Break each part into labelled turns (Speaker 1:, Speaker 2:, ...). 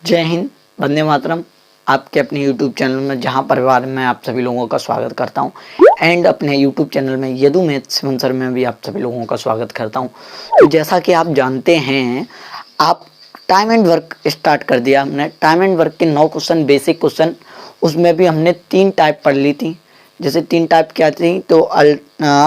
Speaker 1: जय हिंद, वंदे मातरम। आपके अपने YouTube चैनल में जहां परिवार में आप सभी लोगों का स्वागत करता हूं एंड अपने YouTube चैनल में यदु मैथ्स स्पॉन्सर में भी आप सभी लोगों का स्वागत करता हूं। तो जैसा कि आप जानते हैं, आप टाइम एंड वर्क स्टार्ट कर दिया हमने। टाइम एंड वर्क के 9 क्वेश्चन बेसिक क्वेश्चन, उसमें भी हमने 3 टाइप पढ़ ली थी। जैसे 3 टाइप क्या थी, तो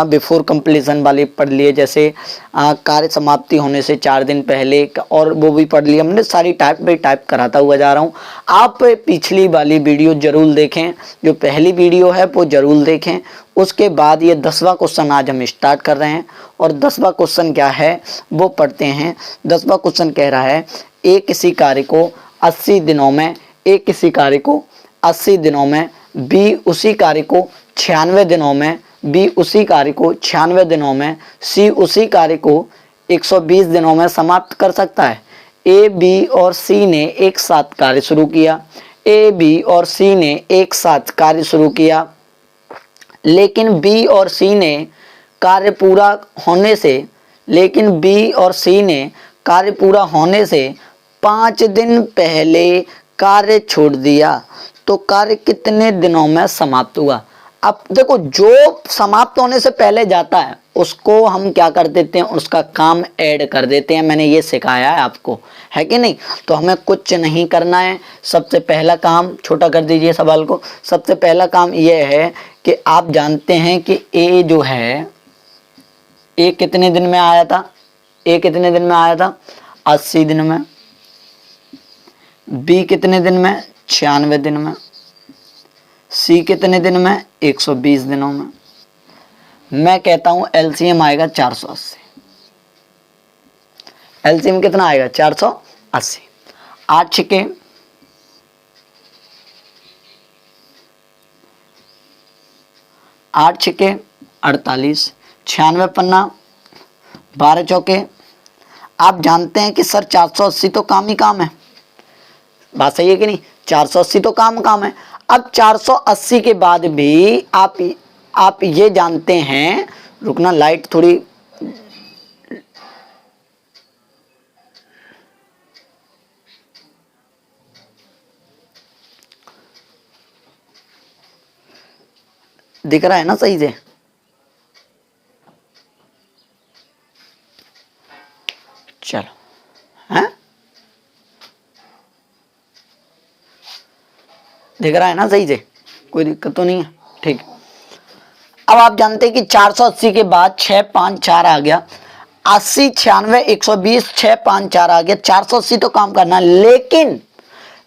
Speaker 1: बिफोर कंप्लीशन वाले पढ़ लिए, जैसे कार्य समाप्ति होने से 4 दिन पहले, और वो भी पढ़ लिए हमने। सारी टाइप बाई टाइप कराता हुआ जा रहा हूँ। आप पिछली वाली वीडियो जरूर देखें, जो पहली वीडियो है वो जरूर देखें। उसके बाद ये 10वां क्वेश्चन आज हम स्टार्ट कर रहे हैं। और 10वां क्वेश्चन क्या है वो पढ़ते हैं। 10वां क्वेश्चन कह रहा है, एक किसी कार्य को 80 दिनों में, एक किसी कार्य को 80 दिनों में, बी उसी कार्य को 96 दिनों में, बी उसी कार्य को 96 दिनों में, सी उसी कार्य को 120 दिनों में समाप्त कर सकता है। ए, बी और सी ने एक साथ कार्य शुरू किया। ए, बी और सी ने एक साथ कार्य शुरू किया, लेकिन बी और सी ने कार्य पूरा होने से, लेकिन बी और सी ने कार्य पूरा होने से 5 दिन पहले कार्य छोड़ दिया, तो कार्य कितने दिनों में समाप्त हुआ। अब देखो, जो समाप्त होने से पहले जाता है उसको हम क्या कर देते हैं, उसका काम ऐड कर देते हैं। मैंने ये सिखाया है आपको, है कि नहीं। तो हमें कुछ नहीं करना है। सबसे पहला काम, छोटा कर दीजिए सवाल को, सबसे पहला काम ये है कि आप जानते हैं कि ए जो है, ए कितने दिन में आया था, ए कितने दिन में आया था, 80 दिन में। बी कितने दिन में, 96 दिन में। सी कितने दिन में, 120 दिनों में। मैं कहता हूं एलसीएम आएगा 480। एलसीएम कितना आएगा, 480। 8 छिके 48, 96 पन्ना, 12 चौके। आप जानते हैं कि सर 480 तो काम ही काम है। बात सही है कि नहीं, 480 तो काम है। अब 480 के बाद भी आप ये जानते हैं, रुकना, लाइट थोड़ी, दिख रहा है ना सही से। चलो, हैं, दिख रहा है ना सही से, कोई दिक्कत तो नहीं है, ठीक। अब आप जानते हैं कि 480 के बाद 6, 5, 4 आ गया। 80, 96, 120, 6, 5, 4 आ गया। 480 तो काम करना, लेकिन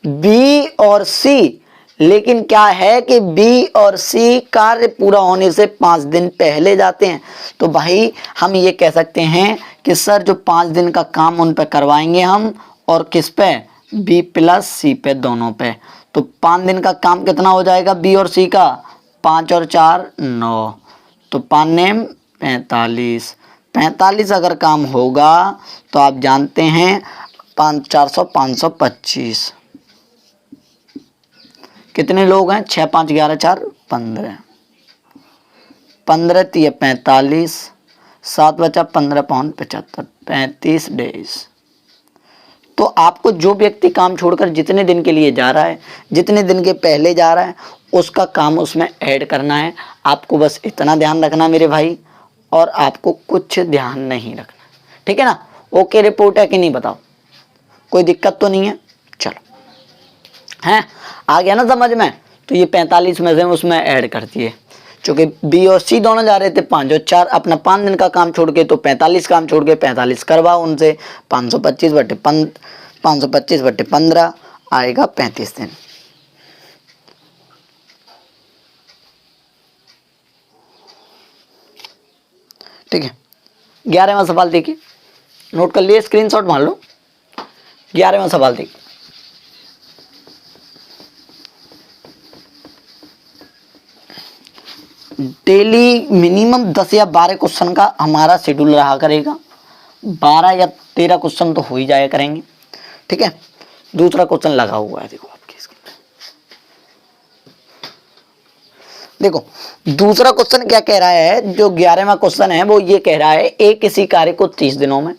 Speaker 1: बी और सी, लेकिन क्या है कि बी और सी कार्य पूरा होने से 5 दिन पहले जाते हैं। तो भाई हम ये कह सकते हैं कि सर जो 5 दिन का काम उन पे करवाएंगे हम, और किस पे, बी प्लस सी पे, दोनों पे। तो 5 दिन का काम कितना हो जाएगा बी और सी का, 5 और 4 9, तो 5 नेम 45। 45 अगर काम होगा तो आप जानते हैं 5, 400, 525। कितने लोग हैं, 6, 5, 11, 4, 15। 15 3 45, 7 बचा 15 पाउंड 75, 35 डेज। तो आपको जो व्यक्ति काम छोड़कर जितने दिन के लिए जा रहा है, जितने दिन के पहले जा रहा है, उसका काम उसमें ऐड करना है। आपको बस इतना ध्यान रखना मेरे भाई, और आपको कुछ ध्यान नहीं रखना, ठीक है ना। ओके रिपोर्ट है कि नहीं, बताओ, कोई दिक्कत तो नहीं है। चलो, हैं, आ गया ना समझ में। तो ये 45 में से उसमें ऐड कर दिए, चूंकि बी और सी दोनों जा रहे थे 5 और 4, अपना 5 दिन का काम छोड़ के, तो 45 काम छोड़ के 45 करवाओ उनसे। 525/15 आएगा 35 दिन। ठीक है, 11वां सवाल देखिए, नोट कर लिए, स्क्रीनशॉट मार लो। 11वां सवाल देखिए, डेली मिनिमम 10 या 12 क्वेश्चन का हमारा शेड्यूल रहा करेगा। 12 या 13 क्वेश्चन तो हो ही जाया करेंगे, ठीक है। दूसरा क्वेश्चन लगा हुआ है, देखो आपके स्क्रीन पे। देखो दूसरा क्वेश्चन क्या कह रहा है, जो 11वां क्वेश्चन है वो ये कह रहा है, ए किसी कार्य को 30 दिनों में,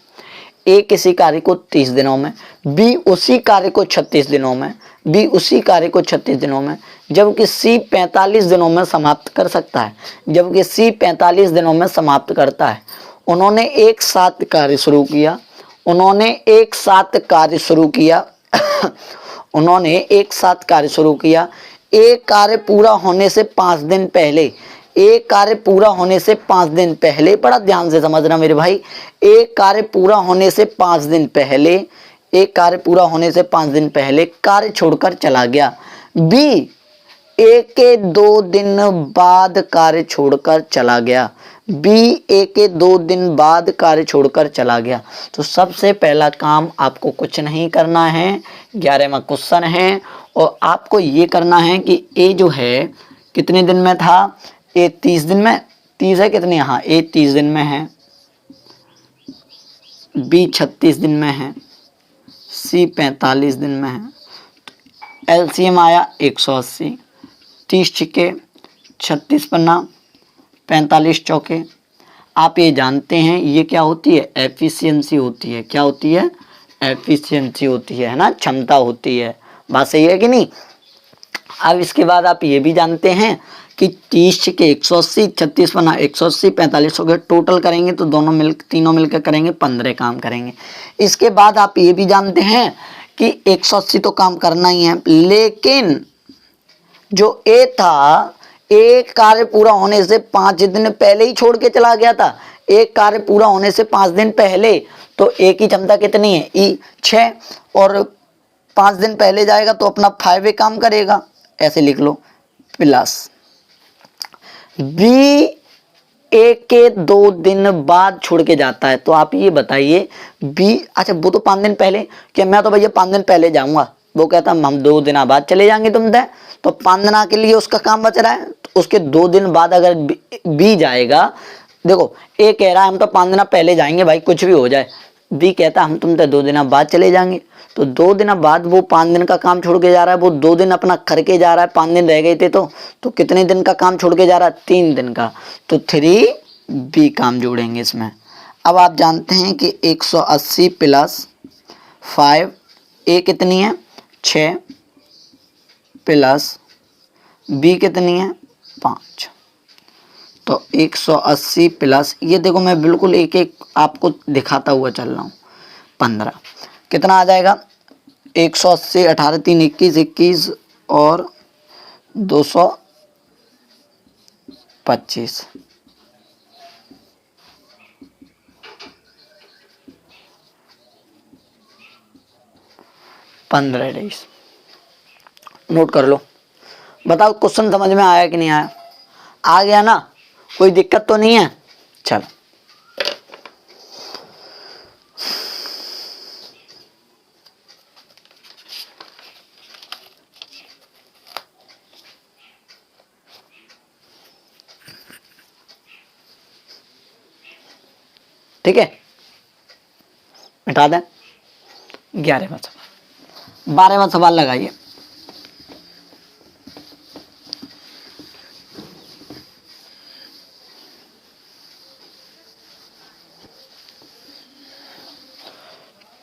Speaker 1: ए किसी कार्य को 30 दिनों में, बी उसी कार्य को 36 दिनों में, बी उसी कार्य को 36 दिनों में, जबकि सी 45 दिनों में समाप्त कर सकता है, जबकि सी 45 दिनों में समाप्त करता है। उन्होंने एक साथ कार्य शुरू किया, उन्होंने एक साथ कार्य शुरू किया उन्होंने एक साथ कार्य शुरू किया। एक कार्य पूरा होने से 5 दिन पहले, एक कार्य पूरा होने से 5 दिन पहले, बड़ा ध्यान से समझना मेरे भाई, एक कार्य पूरा होने से 5 दिन पहले, एक कार्य पूरा होने से 5 दिन पहले कार्य छोड़कर चला गया। बी एक के 2 दिन बाद कार्य छोड़कर चला गया, बी एक के 2 दिन बाद कार्य छोड़कर चला गया। तो सबसे पहला काम आपको कुछ नहीं करना है, 11वां क्वेश्चन है, और आपको ये करना है कि ए जो है कितने दिन में था, ए 30 दिन में, 30 है कितने, हाँ ए 30 दिन में है, बी 36 दिन में है, सी 45 दिन में है। एलसीएम आया 180, 30 छिक्के 36 पन्ना 45 चौके। आप ये जानते हैं ये क्या होती है, एफिशिएंसी होती है। क्या होती है, एफिशिएंसी होती है ना, क्षमता होती है। बात सही है कि नहीं। अब इसके बाद आप ये भी जानते हैं कि 30 छिक्के 180, 36 पन्ना 180, 45 चौके टोटल करेंगे तो तीनों मिलकर करेंगे 15 काम करेंगे। इसके बाद आप ये भी जानते हैं कि 180 तो काम करना ही है, लेकिन जो ए था, एक कार्य पूरा होने से 5 दिन पहले ही छोड़ के चला गया था। एक कार्य पूरा होने से 5 दिन पहले, तो ए की क्षमता कितनी है, ई 6, और 5 दिन पहले जाएगा तो अपना 5 काम करेगा, ऐसे लिख लो। प्लस बी एक के 2 दिन बाद छोड़ के जाता है, तो आप ये बताइए बी, अच्छा वो तो 5 दिन पहले, कि मैं तो भैया 5 दिन पहले जाऊंगा, वो कहता हम 2 दिन बाद चले जाएंगे तुम तय, तो 5 दिन के लिए उसका काम बच रहा है, तो उसके 2 दिन बाद अगर बी जाएगा, देखो ए कह रहा है हम तो 5 दिन पहले जाएंगे भाई कुछ भी हो जाए, बी कहता हम तुम तय 2 दिन बाद चले जाएंगे, तो 2 दिन बाद वो 5 दिन का काम छोड़ के जा रहा है, वो 2 दिन अपना करके जा रहा है, 5 दिन रह गए थे तो कितने दिन का काम छोड़ के जा रहा है, 3 दिन का, तो 3 बी काम जोड़ेंगे इसमें। अब आप जानते हैं कि 180 प्लस 5, ए कितनी है 6, प्लस बी कितनी है 5, तो 180 प्लस, ये देखो मैं बिल्कुल एक एक आपको दिखाता हुआ चल रहा हूँ, 15 कितना आ जाएगा, 180 18 3 21 21 और 225, पंद्रह डेज। नोट कर लो, बताओ क्वेश्चन समझ में आया कि नहीं आया, आ गया ना, कोई दिक्कत तो नहीं है। चलो ठीक है, मिटा दें। 11वां सवाल, 12वां सवाल लगाइए।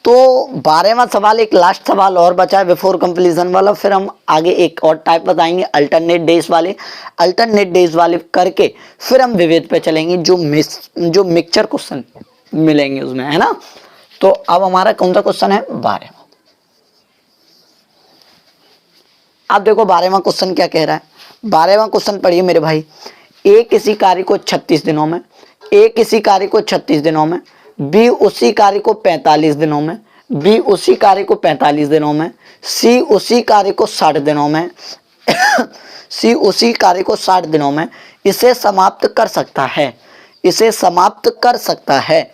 Speaker 1: तो 12वां सवाल एक लास्ट सवाल और बचा है बिफोर कंप्लीशन वाला, फिर हम आगे एक और टाइप बताएंगे अल्टरनेट डेज वाले, अल्टरनेट डेज वाले करके फिर हम विविध पे चलेंगे, जो मिक्सचर क्वेश्चन मिलेंगे उसमें, है ना। तो अब हमारा कौन सा क्वेश्चन है, 12वां। अब देखो 12वां क्वेश्चन क्या कह रहा है, 12वां क्वेश्चन पढ़िए मेरे भाई। ए किसी कार्य को 36 दिनों में, ए किसी कार्य को 36 दिनों में, बी उसी कार्य को 45 दिनों में, बी उसी कार्य को 45 दिनों में, सी उसी कार्य को 60 दिनों में सी उसी कार्य को 60 दिनों में इसे समाप्त कर सकता है, इसे समाप्त कर सकता है।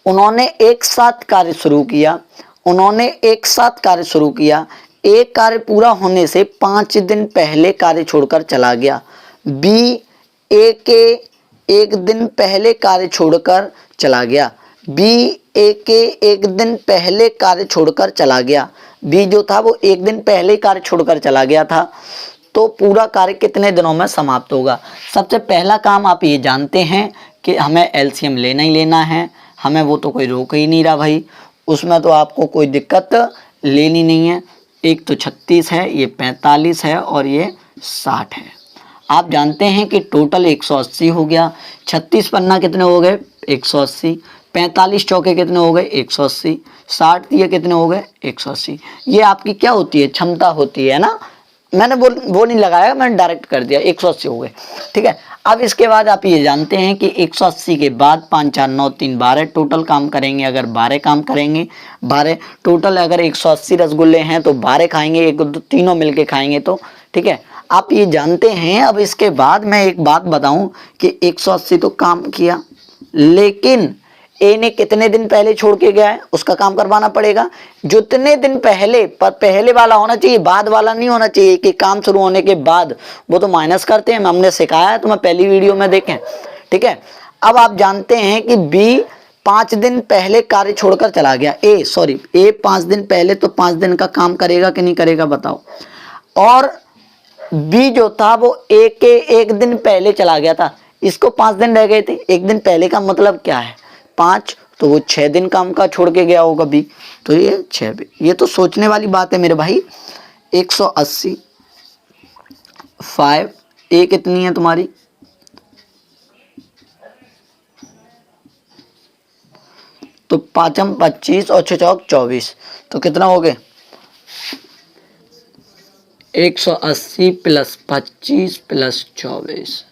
Speaker 1: उन्होंने एक साथ कार्य शुरू किया, उन्होंने एक साथ कार्य शुरू किया, एक कार्य पूरा होने से 5 दिन पहले कार्य छोड़कर चला गया। बी ए के 1 दिन पहले कार्य छोड़कर चला गया, बी ए के 1 दिन पहले कार्य छोड़कर चला गया। बी जो था वो 1 दिन पहले कार्य छोड़कर चला गया था, तो पूरा कार्य कितने दिनों में समाप्त होगा। सबसे पहला काम आप ये जानते हैं कि हमें एलसीएम लेना ही लेना है, हमें वो तो कोई रोक ही नहीं रहा भाई, उसमें तो आपको कोई दिक्कत लेनी नहीं है। एक तो 36 है, ये 45 है और ये 60 है। आप जानते हैं कि टोटल 180 हो गया। 36 पन्ना कितने हो गए? 180। 45 चौके कितने हो गए? 180। 60 ये कितने हो गए? 180। ये आपकी क्या होती है? क्षमता होती है ना। मैंने वो नहीं लगाया, मैंने डायरेक्ट कर दिया, 180 हो गए। ठीक है। अब इसके बाद आप ये जानते हैं कि 180 के बाद 5 4 9 3 12 टोटल काम करेंगे। अगर 12 काम करेंगे, 12 टोटल, अगर 180 रसगुल्ले हैं तो 12 खाएंगे, एक दो तीनों मिलके खाएंगे तो। ठीक है, आप ये जानते हैं। अब इसके बाद मैं एक बात बताऊं कि 180 तो काम किया, लेकिन ए ने कितने दिन पहले छोड़ के गया है, उसका काम करवाना पड़ेगा। जितने दिन पहले, पर पहले वाला होना चाहिए, बाद वाला नहीं होना चाहिए कि काम शुरू होने के बाद। वो तो माइनस करते हैं, हमने सिखाया है, तो मैं पहली वीडियो में देखें। ठीक है। अब आप जानते हैं कि बी 5 दिन पहले कार्य छोड़कर चला गया। ए 5 दिन पहले, तो 5 दिन का काम करेगा कि नहीं करेगा बताओ। और बी जो था वो ए के 1 दिन पहले चला गया था, इसको 5 दिन रह गए थे। 1 दिन पहले का मतलब क्या है? 5, तो वो 6 दिन काम का छोड़ के गया होगा बी, तो ये 6। ये तो सोचने वाली बात है मेरे भाई। 180 5, ए कितनी है तुम्हारी? तो 5 25 और 6 चौक 24, तो कितना हो गए? 180 प्लस 25 प्लस 24,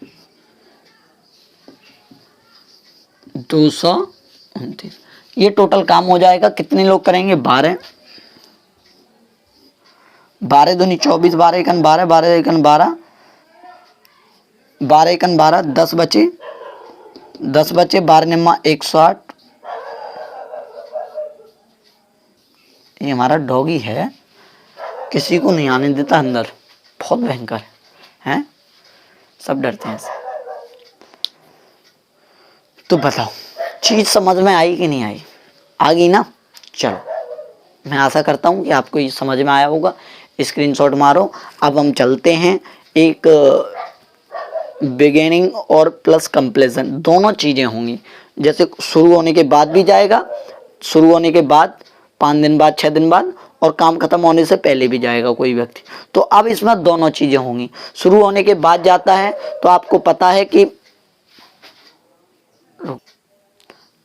Speaker 1: 229। ये टोटल काम हो जाएगा। कितने लोग करेंगे? 12। 12 दूनी 24, 12 एकन 12, 12 एकन 12, 12 एकन 12, 10 बचे, 12 निम्मा 108। ये हमारा डॉगी है, किसी को नहीं आने देता अंदर, बहुत भयंकर है, सब डरते हैं इससे। तो बताओ, चीज समझ में आई कि नहीं आई? आ गई ना? चलो, मैं आशा करता हूँ कि आपको ये समझ में आया होगा। स्क्रीनशॉट मारो। अब हम चलते हैं, एक बिगिनिंग और प्लस कंप्लीशन दोनों चीजें होंगी। जैसे शुरू होने के बाद भी जाएगा, शुरू होने के बाद 5 दिन बाद, 6 दिन बाद, और काम खत्म होने से पहले भी जाएगा कोई व्यक्ति। तो अब इसमें दोनों चीजें होंगी। शुरू होने के बाद जाता है तो आपको पता है कि,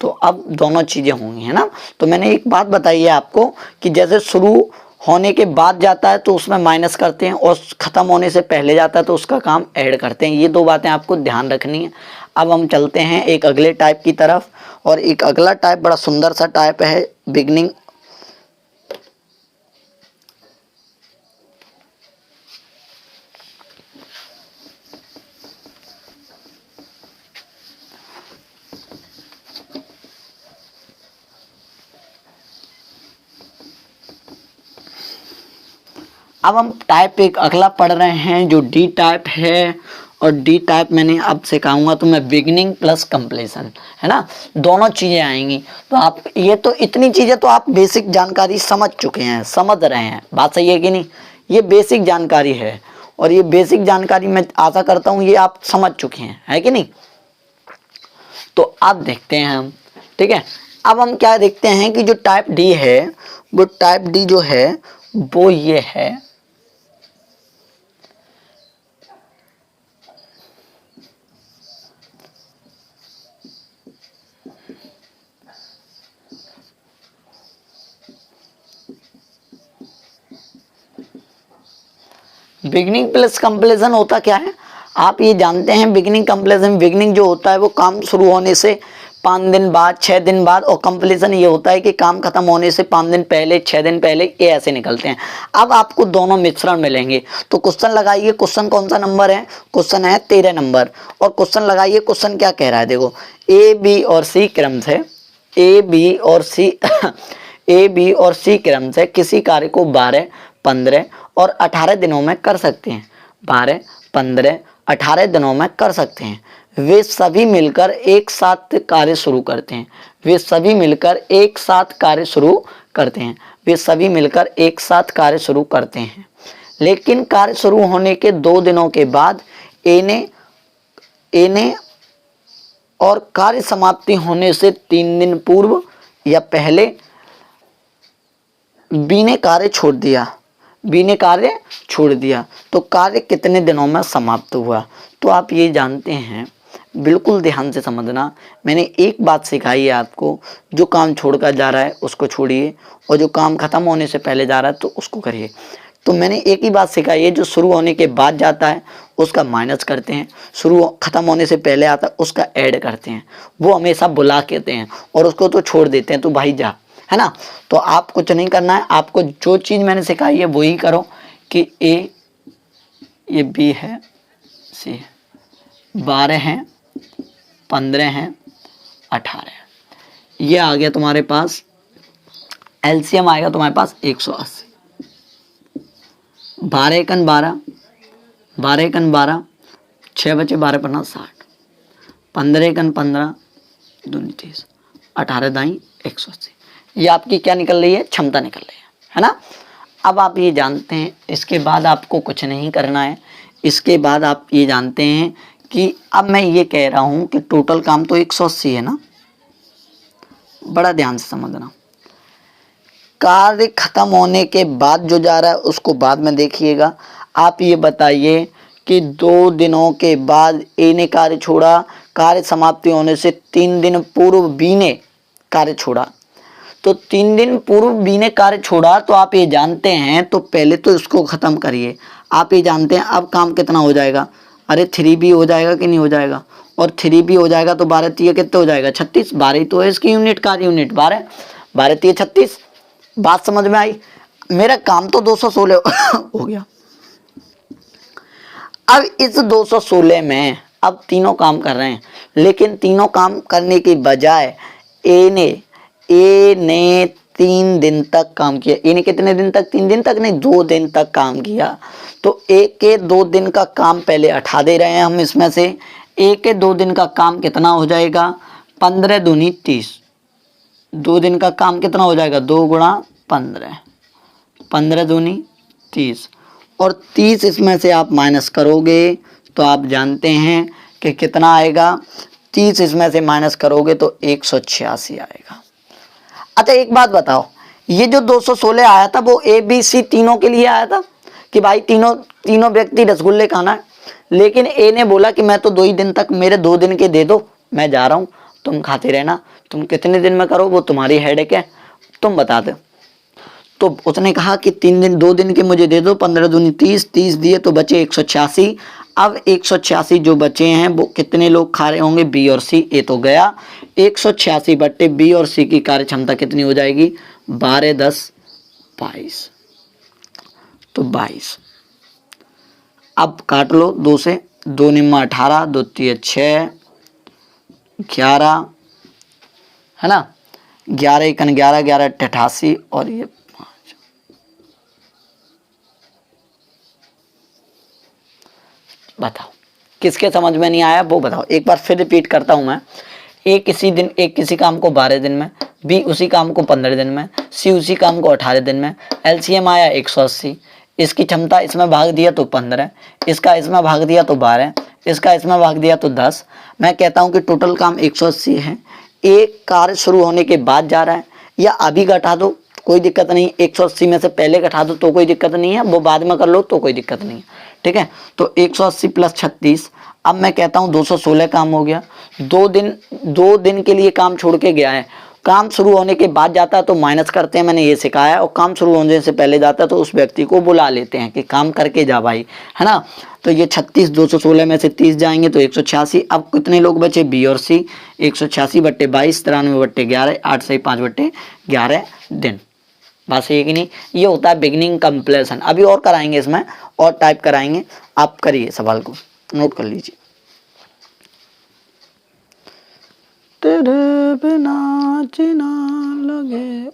Speaker 1: तो अब दोनों चीजें होंगी, है ना। तो मैंने एक बात बताई है आपको कि जैसे शुरू होने के बाद जाता है तो उसमें माइनस करते हैं, और खत्म होने से पहले जाता है तो उसका काम ऐड करते हैं। ये 2 बातें आपको ध्यान रखनी है। अब हम चलते हैं एक अगले टाइप की तरफ, और एक अगला टाइप बड़ा सुंदर सा टाइप है, बिगनिंग। अब हम टाइप एक अगला पढ़ रहे हैं जो डी टाइप है, और डी टाइप मैंने अब सिखाऊंगा तो मैं बिगिनिंग प्लस कंप्लीशन, है ना, दोनों चीजें आएंगी। तो आप ये तो इतनी चीजें तो आप बेसिक जानकारी समझ चुके हैं, समझ रहे हैं, बात सही है कि नहीं? ये बेसिक जानकारी है, और ये बेसिक जानकारी मैं आशा करता हूँ ये आप समझ चुके हैं, है कि नहीं? तो अब देखते हैं हम, ठीक है। अब हम क्या देखते हैं कि जो टाइप डी है, वो टाइप डी जो है वो ये है, बिगिनिंग प्लस कंप्लीशन होता क्या है आप ये जानते हैं? बिगिनिंग कंप्लीशन, बिगिनिंग जो होता है वो काम शुरू होने से 5 दिन बाद, 6 दिन बाद, और कंप्लीशन ये होता है कि काम खत्म होने से 5 दिन पहले, 6 दिन पहले, ये ऐसे निकलते हैं। अब आपको दोनों मिश्रण मिलेंगे, तो क्वेश्चन लगाइए। क्वेश्चन कौन सा नंबर है? क्वेश्चन है 13 नंबर, और क्वेश्चन लगाइए। क्वेश्चन क्या कह रहा है? देखो, ए बी और सी क्रम से, ए बी और सी ए बी और सी क्रम से किसी कार्य को 12, 15 और 18 दिनों में कर सकते हैं। 12, 15, 18 दिनों में कर सकते हैं। वे सभी मिलकर एक साथ कार्य शुरू करते हैं। वे सभी मिलकर एक साथ कार्य शुरू करते हैं। वे सभी मिलकर एक साथ कार्य शुरू करते हैं। लेकिन कार्य शुरू होने के 2 दिनों के बाद ए ने और कार्य समाप्ति होने से 3 दिन पूर्व या पहले बी ने कार्य छोड़ दिया, बी ने कार्य छोड़ दिया, तो कार्य कितने दिनों में समाप्त हुआ। तो आप ये जानते हैं, बिल्कुल ध्यान से समझना, मैंने एक बात सिखाई है आपको, जो काम छोड़कर जा रहा है उसको छोड़िए और जो काम खत्म होने से पहले जा रहा है तो उसको करिए। तो मैंने एक ही बात सिखाई है, जो शुरू होने के बाद जाता है उसका माइनस करते हैं, शुरू खत्म होने से पहले आता है उसका ऐड करते हैं, वो हमेशा बुला कहते हैं और उसको तो छोड़ देते हैं, तो भाई जा, है ना। तो आप कुछ नहीं करना है, आपको जो चीज़ मैंने सिखाई है वही करो कि ए, ये बी है, सी है, 12 हैं, 15 हैं, 18 है, ये आ गया तुम्हारे पास। एलसीएम आएगा तुम्हारे पास 180। 12 एकन 12, 12 एकन 12, 6 बचे 12 पन्ना 60, 15 एकन 15, 2 30, 18 दाई 180। ये आपकी क्या निकल रही है, क्षमता निकल रही है ना। अब आप ये जानते हैं, इसके बाद आपको कुछ नहीं करना है। इसके बाद आप ये जानते हैं कि अब मैं ये कह रहा हूं कि टोटल काम तो 180 है ना, बड़ा ध्यान से समझना। कार्य खत्म होने के बाद जो जा रहा है उसको बाद में देखिएगा। आप ये बताइए कि 2 दिनों के बाद ए ने कार्य छोड़ा, कार्य समाप्ति होने से 3 दिन पूर्व बी ने कार्य छोड़ा। तो 3 दिन पूर्व बी ने कार्य छोड़ा, तो आप ये जानते हैं, तो पहले तो इसको खत्म करिए। आप ये जानते हैं अब काम कितना हो जाएगा, अरे 3b हो जाएगा कि नहीं हो जाएगा, और 3b हो जाएगा तो 12 3 कितने हो जाएगा, 36। 12 तो है इसकी यूनिट, कार्य यूनिट 12, 12 3 36। बात समझ में आई। मेरा काम तो 216 हो गया। अब इस 216 में अब तीनों काम कर रहे हैं, लेकिन तीनों काम करने की बजाय ए ने 3 दिन तक काम किया। ए ने कितने दिन तक, 3 दिन तक नहीं, 2 दिन तक काम किया। तो ए के 2 दिन का काम पहले हटा दे रहे हैं हम इसमें से। ए के 2 दिन का काम कितना हो जाएगा, 15 दूनी 30। 2 दिन का काम कितना हो जाएगा, 2 गुणा 15, 15 दूनी 30, और 30 इसमें से आप माइनस करोगे तो आप जानते हैं कि कितना आएगा। 30 इसमें से माइनस करोगे तो 186 आएगा। अच्छा एक बात बताओ, ये जो 216 आया था वो ए बी सी तीनों के लिए आया था कि भाई तीनों व्यक्ति रसगुल्ले खाना है, लेकिन ए ने बोला कि मैं तो 2 ही दिन तक, मेरे 2 दिन के दे दो, मैं जा रहा हूँ, तुम खाते रहना, तुम कितने दिन में करो वो तुम्हारी हेडेक है, तुम बता दो। तो उसने कहा कि 3 दिन 2 दिन के मुझे दे दो, 15 दूनी 30, 30 दिए तो बचे 186। अब 186 जो बचे हैं वो कितने लोग खा रहे होंगे, बी और सी। ए तो गया, 186 बट्टे बी और सी की कार्य क्षमता कितनी हो जाएगी, 12 10 22, तो 22। अब काट लो 2 से, 2 निम्मा 18, 2 3 6, 11 है ना, 11 एकन 11, 11 88, और ये 5। बताओ किसके समझ में नहीं आया वो बताओ। एक बार फिर रिपीट करता हूं मैं। ए किसी काम को 12 दिन में, बी उसी काम को 15 दिन में, सी उसी काम को 18 दिन में। एलसीएम आया 180। इसकी क्षमता इसमें भाग दिया तो 15, इसका इसमें भाग दिया तो 12, इसका इसमें भाग दिया तो 10। मैं कहता हूं कि टोटल काम 180 है। एक कार्य शुरू होने के बाद जा रहा है, या अभी घटा दो कोई दिक्कत नहीं, 180 में से पहले घटा दो तो कोई दिक्कत नहीं है, वो बाद में कर लो तो कोई दिक्कत नहीं है, ठीक है। तो 180 प्लस 36, अब मैं कहता हूँ 216 काम हो गया। 2 दिन के लिए काम छोड़ के गया है, काम शुरू होने के बाद जाता है तो माइनस करते हैं, मैंने ये सिखाया, और काम शुरू होने से पहले जाता है तो उस व्यक्ति को बुला लेते हैं कि काम करके जा भाई, है ना। तो ये 36, 216 में से 30 जाएंगे तो 186। अब कितने लोग बचे, बी और सी। 186 बट्टे 22, 93 बट्टे 11, 8 से 5 बट्टे 11 दिन। बस एक ही नहीं, ये होता है बिगिनिंग कंप्लेशन। अभी और कराएंगे इसमें, और टाइप कराएंगे, आप करिए, सवाल को नोट कर लीजिए। तेरे बिना जीना लगे।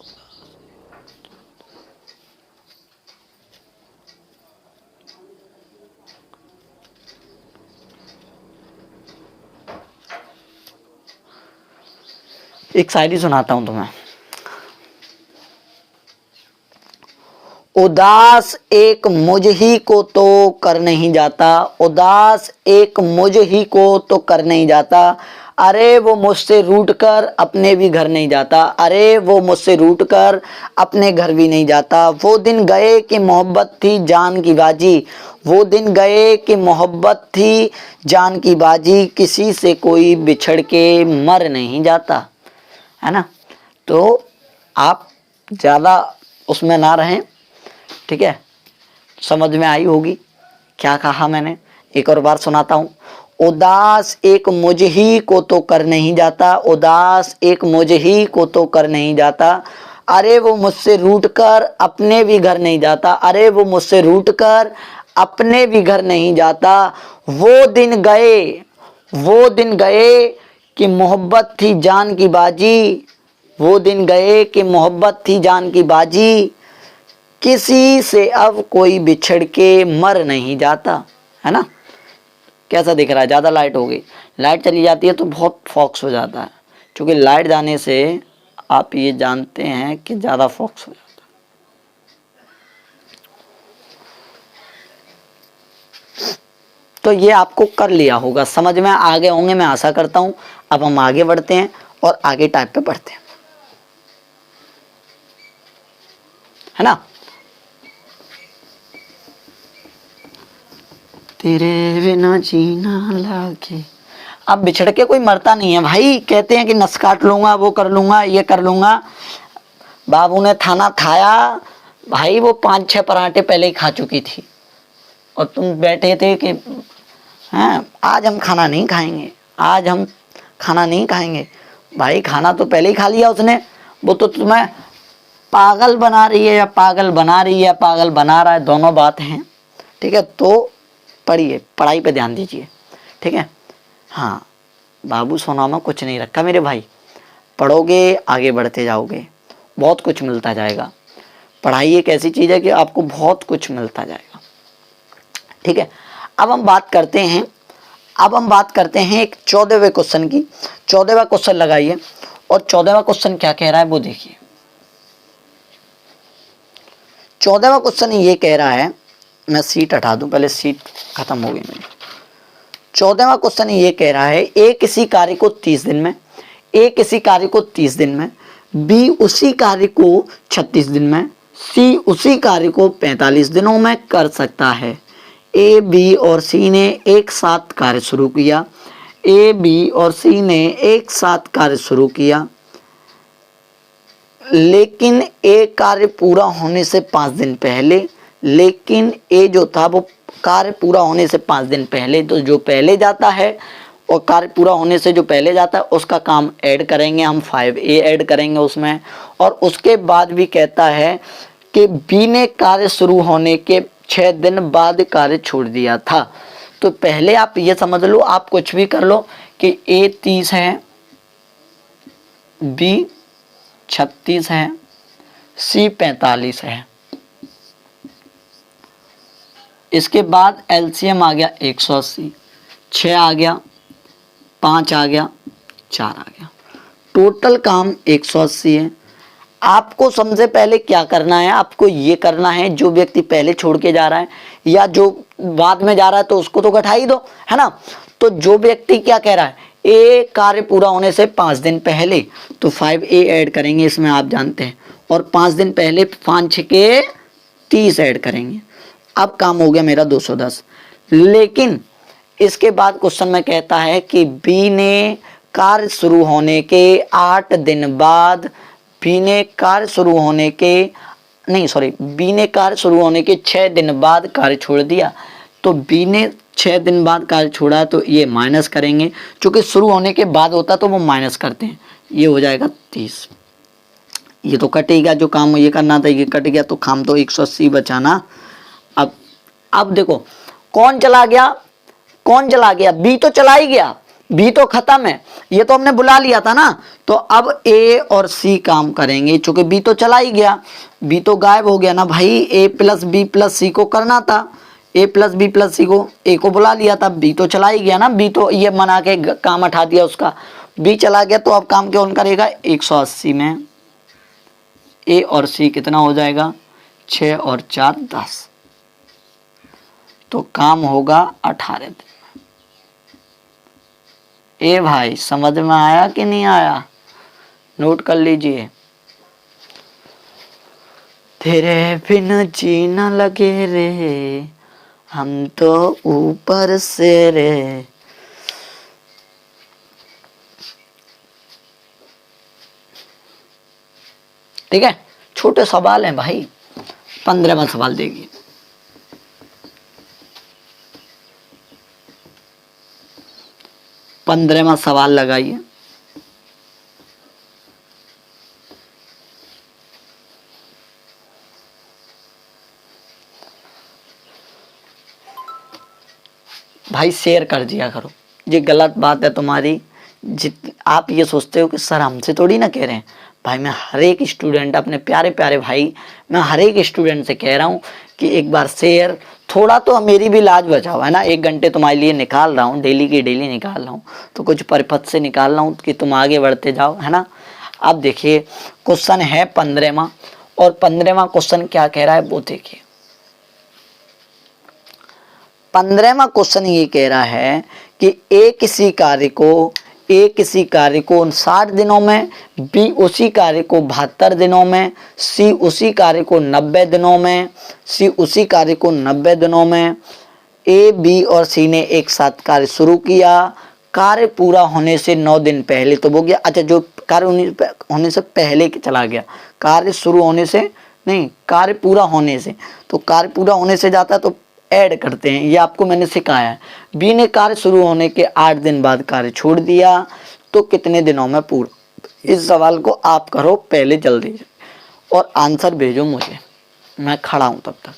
Speaker 1: एक शायरी सुनाता हूं तुम्हें। उदास एक मुझ ही को तो कर नहीं जाता, उदास एक मुझ ही को तो कर नहीं जाता, अरे वो मुझसे रूठ कर अपने भी घर नहीं जाता, अरे वो मुझसे रूठ कर अपने घर भी नहीं जाता। वो दिन गए कि मोहब्बत थी जान की बाजी, वो दिन गए कि मोहब्बत थी जान की बाजी, किसी से कोई बिछड़ के मर नहीं जाता, है ना। तो आप ज़्यादा उसमें ना रहें, ठीक है। समझ में आई होगी क्या कहा मैंने, एक और बार सुनाता हूँ। उदास एक मुझ ही को तो कर नहीं जाता, उदास एक मुझ ही को तो कर नहीं जाता, अरे वो मुझसे रूठ कर अपने भी घर नहीं जाता, अरे वो मुझसे रूठ कर अपने भी घर नहीं जाता। वो दिन गए, वो दिन गए कि मोहब्बत थी जान की बाजी, वो दिन गए कि मोहब्बत थी जान की बाजी, किसी से अब कोई बिछड़ के मर नहीं जाता, है ना। कैसा दिख रहा है, ज़्यादा लाइट हो गई, लाइट चली जाती है तो बहुत फॉक्स हो जाता है, क्योंकि लाइट जाने से आप ये जानते हैं कि ज़्यादा फॉक्स हो जाता है। तो ये आपको कर लिया होगा, समझ में आ गए होंगे मैं आशा करता हूँ। अब हम आगे बढ़ते हैं और आगे टाइप पे पढ़ते हैं, है ना। तेरे बिना जीना लागे, अब बिछड़ के कोई मरता नहीं है भाई। कहते हैं कि नस काट लूंगा, वो कर लूंगा, ये कर लूंगा। बाबू ने खाना खाया भाई, वो 5-6 पराठे पहले ही खा चुकी थी और तुम बैठे थे कि हैं आज हम खाना नहीं खाएंगे, आज हम खाना नहीं खाएंगे। भाई खाना तो पहले ही खा लिया उसने, वो तो तुम्हें पागल बना रही है, या पागल बना रही है, या पागल बना रहा है, दोनों बात हैं, ठीक है। तो पढ़िए, पढ़ाई पे ध्यान दीजिए, ठीक है। हाँ, बाबू सोना में कुछ नहीं रखा मेरे भाई, पढ़ोगे आगे बढ़ते जाओगे, बहुत कुछ मिलता जाएगा। पढ़ाई एक ऐसी चीज़ है कि आपको बहुत कुछ मिलता जाएगा, ठीक है। अब हम बात करते हैं, अब हम बात करते हैं एक 14वें क्वेश्चन की। 14वां क्वेश्चन लगाइए, और 14वां क्वेश्चन क्या कह रहा है वो देखिए। 14वां क्वेश्चन ये कह रहा है, मैं सीट हटा दूं, पहले सीट खत्म हो गई मेरी। 14वां क्वेश्चन ये कह रहा है, ए किसी कार्य को 30 दिन में, ए किसी कार्य को 30 दिन में, बी उसी कार्य को 36 दिन में, सी उसी कार्य को 45 दिनों में कर सकता है। ए, बी और सी ने एक साथ कार्य शुरू किया, ए, बी और सी ने एक साथ कार्य शुरू किया, लेकिन ए कार्य पूरा होने से 5 दिन पहले, लेकिन ए जो था वो कार्य पूरा होने से 5 दिन पहले, तो जो पहले जाता है और कार्य पूरा होने से जो पहले जाता है उसका काम ऐड करेंगे हम, 5A ऐड करेंगे उसमें। और उसके बाद भी कहता है कि बी ने कार्य शुरू होने के 6 दिन बाद कार्य छोड़ दिया था। तो पहले आप ये समझ लो, आप कुछ भी कर लो कि ए 30 है, बी 36 है, सी 45 है। इसके बाद एलसीएम आ गया 180, 6 आ गया, 5 आ गया, 4 आ गया, टोटल काम 180 है। आपको सबसे पहले क्या करना है, आपको ये करना है, जो व्यक्ति पहले छोड़ के जा रहा है या जो बाद में जा रहा है तो उसको तो घटा ही दो, है ना। तो जो व्यक्ति क्या कह रहा है, ए कार्य पूरा होने से 5 दिन पहले, तो 5A ऐड करेंगे इसमें, आप जानते हैं, और 5 दिन पहले 5 6 30 ऐड करेंगे। अब काम हो गया मेरा 210। लेकिन इसके बाद क्वेश्चन में कहता है कि बी ने कार्य शुरू होने के 8 दिन बाद, बी ने कार्य शुरू होने के नहीं सॉरी बी ने कार्य शुरू होने के 6 दिन बाद कार्य छोड़ दिया। तो बी ने 6 दिन बाद कार्य छोड़ा, तो ये माइनस करेंगे, क्योंकि शुरू होने के बाद होता तो वो माइनस करते हैं। ये हो जाएगा 30, ये तो कटेगा, जो काम ये करना था ये कट गया, तो काम तो 180 बचाना। अब देखो कौन चला गया, कौन चला गया, बी तो चला ही गया, बी तो खत्म है, ये तो हमने बुला लिया था ना। तो अब ए और सी काम करेंगे, चूंकि बी तो चला ही गया, बी तो गायब हो गया ना भाई, ए प्लस बी प्लस सी को करना था, ए प्लस बी प्लस सी को, ए को बुला लिया था, बी तो चला ही गया ना, बी तो ये मना के काम हटा दिया उसका, बी चला गया। तो अब काम कौन करेगा, 180 में ए और सी कितना हो जाएगा, 6 और 4 10, तो काम होगा 18 दिन। ए भाई समझ में आया कि नहीं आया? नोट कर लीजिए। तेरे बिन जीना लगे रे, हम तो ऊपर से रे। ठीक है, छोटे सवाल हैं भाई। 15वां सवाल देखिए। 15वां सवाल लगाइए। भाई शेयर कर दिया करो, ये गलत बात है तुम्हारी। आप ये सोचते हो कि सर हमसे थोड़ी ना कह रहे हैं। भाई मैं हर एक स्टूडेंट, अपने प्यारे प्यारे भाई, मैं हर एक स्टूडेंट से कह रहा हूँ कि एक बार शेयर, थोड़ा तो मेरी भी लाज बचाओ, है ना। 1 घंटे तुम्हारे लिए निकाल रहा हूँ, डेली की डेली निकाल रहा हूँ, तो कुछ परिपथ से निकाल रहा हूँ कि तुम आगे बढ़ते जाओ, है ना। अब देखिए क्वेश्चन है 15वां, और 15वां क्वेश्चन क्या कह रहा है वो देखिए। 15वां क्वेश्चन ये कह रहा है कि ए किसी कार्य को 60 दिनों में, बी उसी कार्य को 72 दिनों में, सी उसी कार्य को 90 दिनों में, सी उसी कार्य को 90 दिनों में। ए, बी और सी ने एक साथ कार्य शुरू किया। कार्य पूरा होने से 9 दिन पहले, तो वो गया, अच्छा जो कार्य होने से पहले चला गया, कार्य शुरू होने से नहीं, कार्य पूरा होने से, तो कार्य पूरा होने से जाता है तो ऐड करते हैं, ये आपको मैंने सिखाया है। बी ने कार्य शुरू होने के 8 दिन बाद कार्य छोड़ दिया, तो कितने दिनों में पूरा। इस सवाल को आप करो पहले जल्दी और आंसर भेजो मुझे, मैं खड़ा हूं तब तक।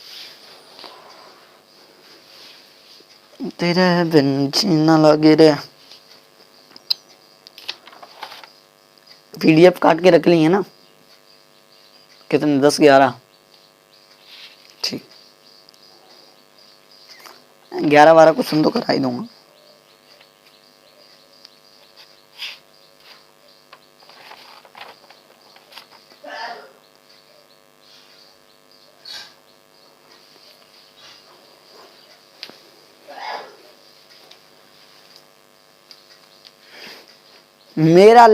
Speaker 1: तेरे बिन जीना लगे रे। पीडीएफ काट के रख ली है ना? कितने? 10 11? ठीक, 11 12 क्वेश्चन तो करा ही दूंगा। मेरा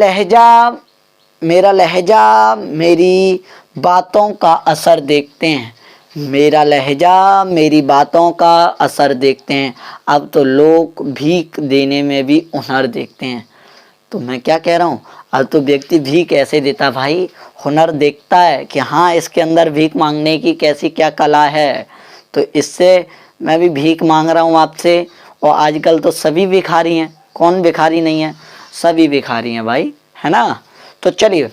Speaker 1: लहजा मेरी बातों का असर देखते हैं, मेरा लहजा मेरी बातों का असर देखते हैं। अब तो लोग भीख देने में भी हुनर देखते हैं। तो मैं क्या कह रहा हूँ, अब तो व्यक्ति भीख ऐसे देता भाई, हुनर देखता है कि हाँ इसके अंदर भीख मांगने की कैसी क्या कला है। तो इससे मैं भी भीख मांग रहा हूँ आपसे। और आजकल तो सभी भिखारी हैं, कौन भिखारी नहीं है, सभी भिखारी हैं भाई, है ना। तो चलिए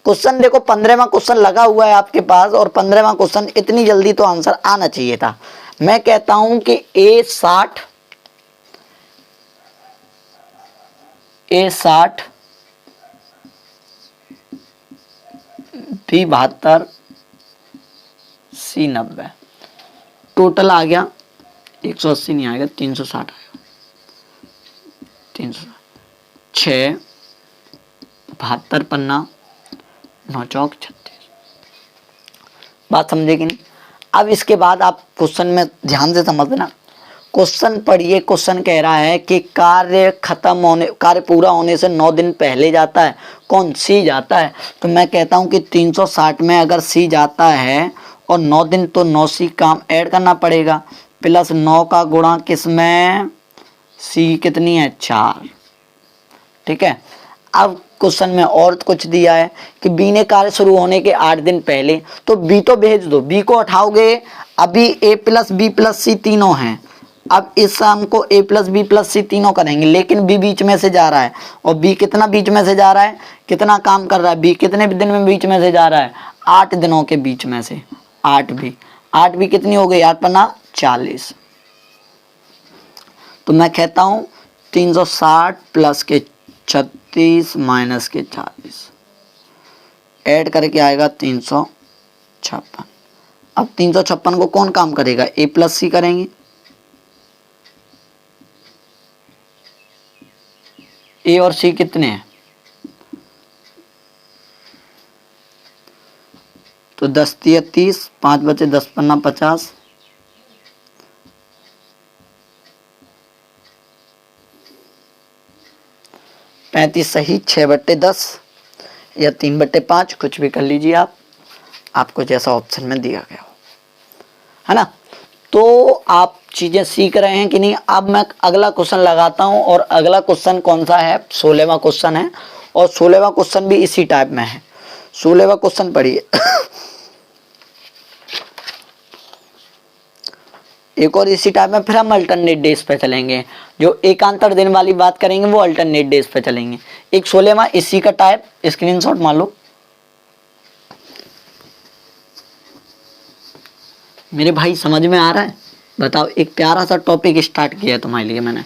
Speaker 1: क्वेश्चन देखो, 15वां क्वेश्चन लगा हुआ है आपके पास, और 15वां क्वेश्चन इतनी जल्दी तो आंसर आना चाहिए था। मैं कहता हूं कि A60 B72 C90, टोटल आ गया 180 नहीं आएगा, 360 आएगा। 360 6 72 पन्ना 9 चौक 36। बात समझे कि नहीं? अब इसके बाद आप क्वेश्चन में ध्यान से समझना। क्वेश्चन पढ़िए, क्वेश्चन कह रहा है कि कार्य पूरा होने से 9 दिन पहले जाता है, कौन? सी जाता है। तो मैं कहता हूं कि 360 में अगर सी जाता है और 9 दिन, तो 9 सी काम ऐड करना पड़ेगा, प्लस 9 का गुणा किसमें, सी कितनी है, 4। ठीक है। अब क्वेश्चन में और कुछ दिया है कि बी ने कार्य शुरू होने के 8 दिन पहले, तो बी तो भेज दो, बी को हटाओगे। अभी ए प्लस बी प्लस सी तीनों हैं, अब इस सम को ए प्लस बी प्लस सी तीनों करेंगे, लेकिन बी बीच में से जा रहा है, और बी कितना बीच में से जा रहा है, कितना काम कर रहा है, बी कितने दिन में बीच में से जा रहा है, 8 दिनों के बीच में से। 8 भी कितनी हो गई, 8 पन्ना 40। तो मैं कहता हूं 360 प्लस के 36 माइनस के 40 ऐड करके आएगा 356। अब 356 को कौन काम करेगा, ए प्लस सी करेंगे। ए और सी कितने हैं, तो 10 तिया 30, 5 बचे 10 पन्ना 50। 35 सही, 6/10 या 3/5, कुछ भी कर लीजिए आप, आपको जैसा ऑप्शन में दिया गया हो, है ना। तो आप चीजें सीख रहे हैं कि नहीं। अब मैं अगला क्वेश्चन लगाता हूं, और अगला क्वेश्चन कौन सा है, 16वां क्वेश्चन है, और 16वां क्वेश्चन भी इसी टाइप में है। 16वां क्वेश्चन पढ़िए। एक और इसी टाइप में, फिर हम अल्टरनेट डेज पे चलेंगे। जो एकांतर दिन वाली बात करेंगे वो अल्टरनेट डेज पे चलेंगे। एक 16वां इसी का टाइप, स्क्रीनशॉट मान लो। मेरे भाई समझ में आ रहा है? बताओ, एक प्यारा सा टॉपिक स्टार्ट किया है तुम्हारे लिए मैंने,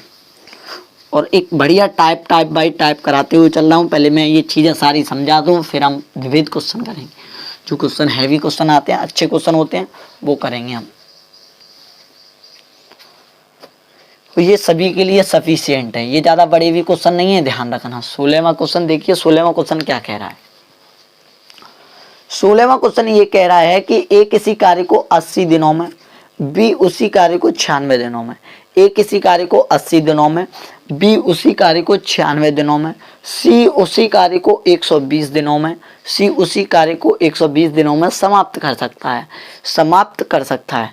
Speaker 1: और एक बढ़िया टाइप बाई टाइप कराते हुए चल रहा हूँ। पहले मैं ये चीज़ें सारी समझा दूँ, फिर हम विविध क्वेश्चन करेंगे। जो क्वेश्चन हैवी क्वेश्चन आते हैं, अच्छे क्वेश्चन होते हैं, वो करेंगे हम। तो ये सभी के लिए सफिशिएंट है, ये ज़्यादा बड़े भी क्वेश्चन नहीं है, ध्यान रखना। 16वां क्वेश्चन देखिए, 16वां क्वेश्चन क्या कह रहा है। 16वां क्वेश्चन ये कह रहा है कि ए किसी कार्य को 80 दिनों में, बी उसी कार्य को 96 दिनों में। ए किसी कार्य को 80 दिनों में, बी उसी कार्य को 96 दिनों में, सी उसी कार्य को 120 दिनों में, सी उसी कार्य को 120 दिनों में समाप्त कर सकता है। समाप्त कर सकता है।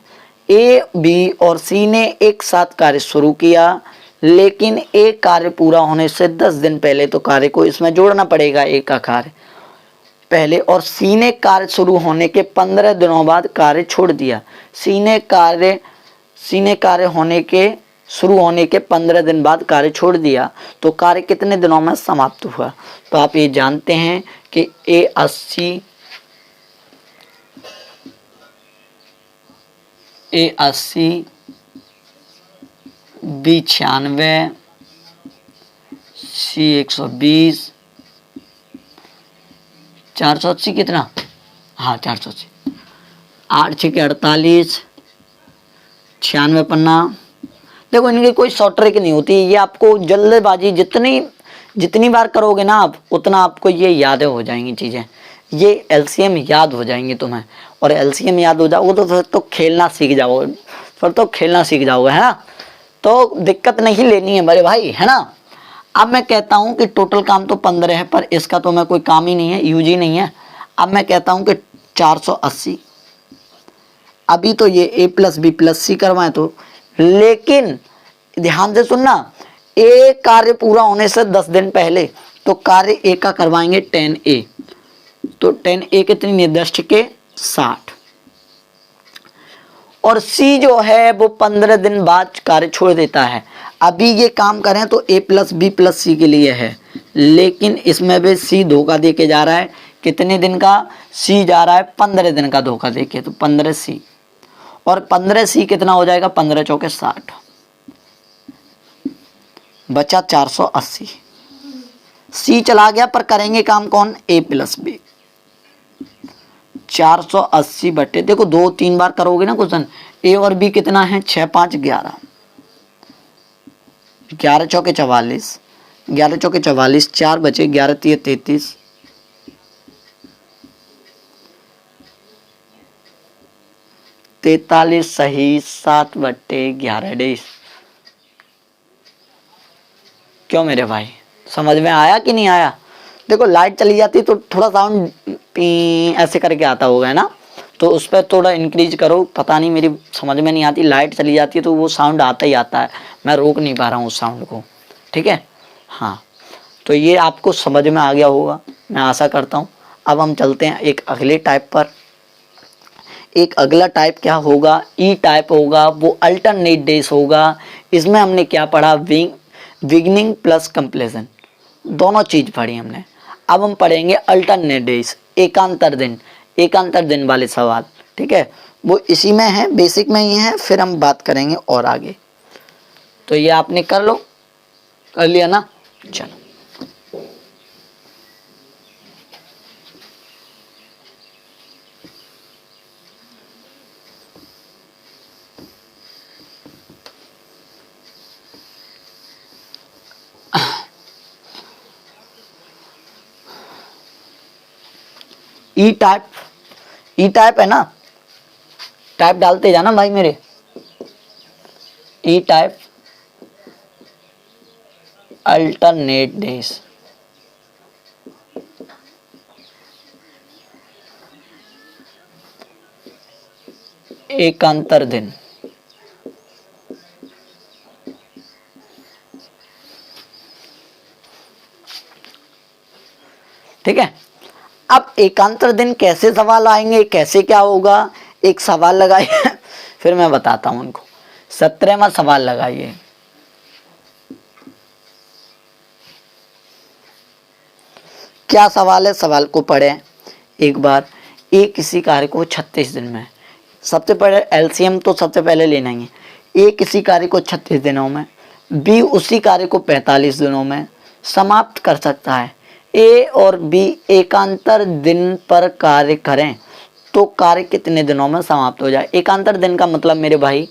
Speaker 1: ए, बी और सी ने एक साथ कार्य शुरू किया, लेकिन एक कार्य पूरा होने से 10 दिन पहले तो कार्य को इसमें जोड़ना पड़ेगा, एक का कार्य पहले, और सी ने कार्य शुरू होने के 15 दिनों बाद कार्य छोड़ दिया। सी ने कार्य होने के शुरू होने के 15 दिन बाद कार्य छोड़ दिया, तो कार्य कितने दिनों में समाप्त हुआ। तो आप ये जानते हैं कि ए 80, बी 96, सी 120, 480 कितना, हाँ 480, 8 6 के 48, 96 पन्ना। देखो, इनकी कोई शॉर्ट ट्रिक नहीं होती, ये आपको जल्दबाजी जितनी बार करोगे ना आप, उतना आपको ये यादें हो जाएंगी चीज़ें, ये एलसीएम याद हो जाएंगी तुम्हें। और एलसीएम याद हो जाओगे तो फिर तो खेलना सीख जाओगे, है ना। तो दिक्कत नहीं लेनी है बड़े भाई, है ना। अब मैं कहता हूं कि टोटल काम तो 15 है, पर इसका तो मैं कोई काम ही नहीं है, यूज ही नहीं है। अब मैं कहता हूं कि 480, अभी तो ये ए प्लस बी प्लस सी करवाएं तो, लेकिन ध्यान से सुनना, ए कार्य पूरा होने से 10 दिन पहले तो कार्य ए का करवाएंगे 10A, तो 10A कितनी निर्दिष्ट के 60, और सी जो है वो 15 दिन बाद कार्य छोड़ देता है। अभी ये काम करें तो ए प्लस बी प्लस सी के लिए है, लेकिन इसमें भी सी धोखा दे के जा रहा है। कितने दिन का? सी जा रहा है 15 दिन का धोखा दे के, तो 15C, और 15C कितना हो जाएगा, 15 चौके 60, बचा 480। सी चला गया, पर करेंगे काम कौन, ए प्लस बी। 480 बटे, देखो 2-3 बार करोगे ना क्वेश्चन, ए और बी कितना है, 6 5 11, 11 चौके 44, 11 चौके 44, 4 बचे, 11 3 33, 43 सही, 7/11 डेज। क्यों मेरे भाई, समझ में आया कि नहीं आया? देखो, लाइट चली जाती तो थोड़ा साउंड ऐसे करके आता होगा, है ना। तो उस पर थोड़ा इंक्रीज करो, पता नहीं मेरी समझ में नहीं आती, लाइट चली जाती है तो वो साउंड आता ही आता है, मैं रोक नहीं पा रहा हूँ उस साउंड को, ठीक है। हाँ, तो ये आपको समझ में आ गया होगा, मैं आशा करता हूँ। अब हम चलते हैं एक अगले टाइप पर। एक अगला टाइप क्या होगा, ई टाइप होगा, वो अल्टरनेट डेज होगा। इसमें हमने क्या पढ़ा, बिगिनिंग प्लस कंप्लीशन, दोनों चीज पढ़ी हमने। अब हम पढ़ेंगे अल्टरनेट डेज, एकांतर दिन वाले सवाल, ठीक है। वो इसी में है, बेसिक में ही है, फिर हम बात करेंगे और आगे। तो ये आपने कर लिया ना, चलो। ई टाइप है ना, टाइप डालते जाना भाई मेरे। ई टाइप अल्टरनेट डेज, एकांतर दिन। ठीक है, अब एकांतर दिन कैसे सवाल आएंगे, कैसे क्या होगा, एक सवाल लगाइए फिर मैं बताता हूं उनको। 17वां सवाल लगाइए। क्या सवाल है, सवाल को पढ़े एक बार। ए किसी कार्य को 36 दिन में, सबसे पहले एलसीएम तो सबसे पहले लेना ही है। ए किसी कार्य को 36 दिनों में, बी उसी कार्य को 45 दिनों में समाप्त कर सकता है। ए और बी एकांतर दिन पर कार्य करें तो कार्य कितने दिनों में समाप्त हो जाए। एकांतर दिन का मतलब मेरे भाई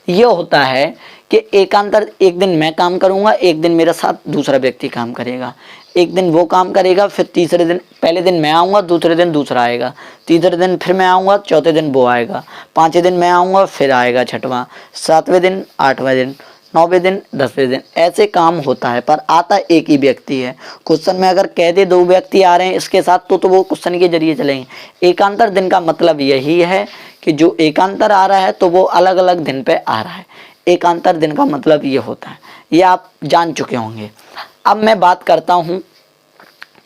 Speaker 1: ये होता है कि एकांतर, एक दिन मैं काम करूंगा, एक दिन मेरे साथ दूसरा व्यक्ति काम करेगा, एक दिन वो काम करेगा, फिर तीसरे दिन, पहले दिन मैं आऊँगा, दूसरे दिन दूसरा आएगा, तीसरे दिन फिर मैं आऊँगा, चौथे दिन वो आएगा, पाँचवें दिन मैं आऊँगा, फिर आएगा छठवां, सातवें दिन, आठवें दिन, 9वें दिन, 10वें दिन, ऐसे काम होता है। पर आता एक ही व्यक्ति है। क्वेश्चन में अगर कह दे 2 व्यक्ति आ रहे हैं इसके साथ तो वो क्वेश्चन के जरिए चलेंगे। एकांतर दिन का मतलब यही है कि जो एकांतर आ रहा है तो वो अलग अलग दिन पे आ रहा है। एकांतर दिन का मतलब ये होता है, ये आप जान चुके होंगे। अब मैं बात करता हूँ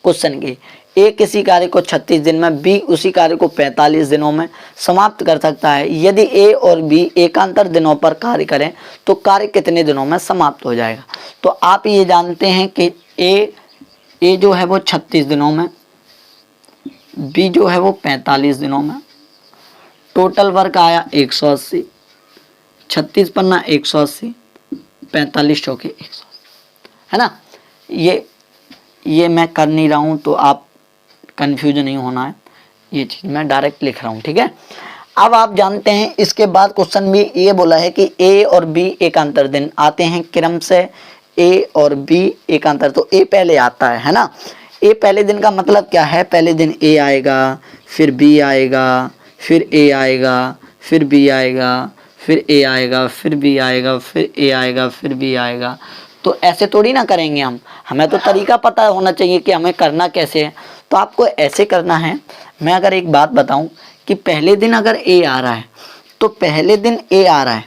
Speaker 1: क्वेश्चन की। ए किसी कार्य को 36 दिन में, बी उसी कार्य को 45 दिनों में समाप्त कर सकता है। यदि ए और बी एकांतर दिनों पर कार्य करें तो कार्य कितने दिनों में समाप्त हो जाएगा। तो आप ये जानते हैं कि ए जो है वो 36 दिनों में, बी जो है वो 45 दिनों में, टोटल वर्क आया 180, 36 पन्ना 180, 45 चौके 180, है ना। ये मैं कर नहीं रहा हूँ तो आप कंफ्यूज नहीं होना है, ये चीज़ मैं डायरेक्ट लिख रहा हूँ, ठीक है। अब आप जानते हैं इसके बाद क्वेश्चन भी ये बोला है कि ए और बी एकांतर दिन आते हैं क्रम से। ए और बी एकांतर, तो ए पहले आता है ना। ए पहले दिन का मतलब क्या है, पहले दिन ए आएगा, फिर बी आएगा, फिर ए आएगा, फिर बी आएगा, फिर ए आएगा, फिर बी आएगा, फिर ए आएगा, फिर बी आएगा। तो ऐसे थोड़ी ना करेंगे हम, हमें तो तरीका पता होना चाहिए कि हमें करना कैसे है। तो आपको ऐसे करना है। मैं अगर एक बात बताऊं कि पहले दिन अगर ए आ रहा है तो पहले दिन ए आ रहा है,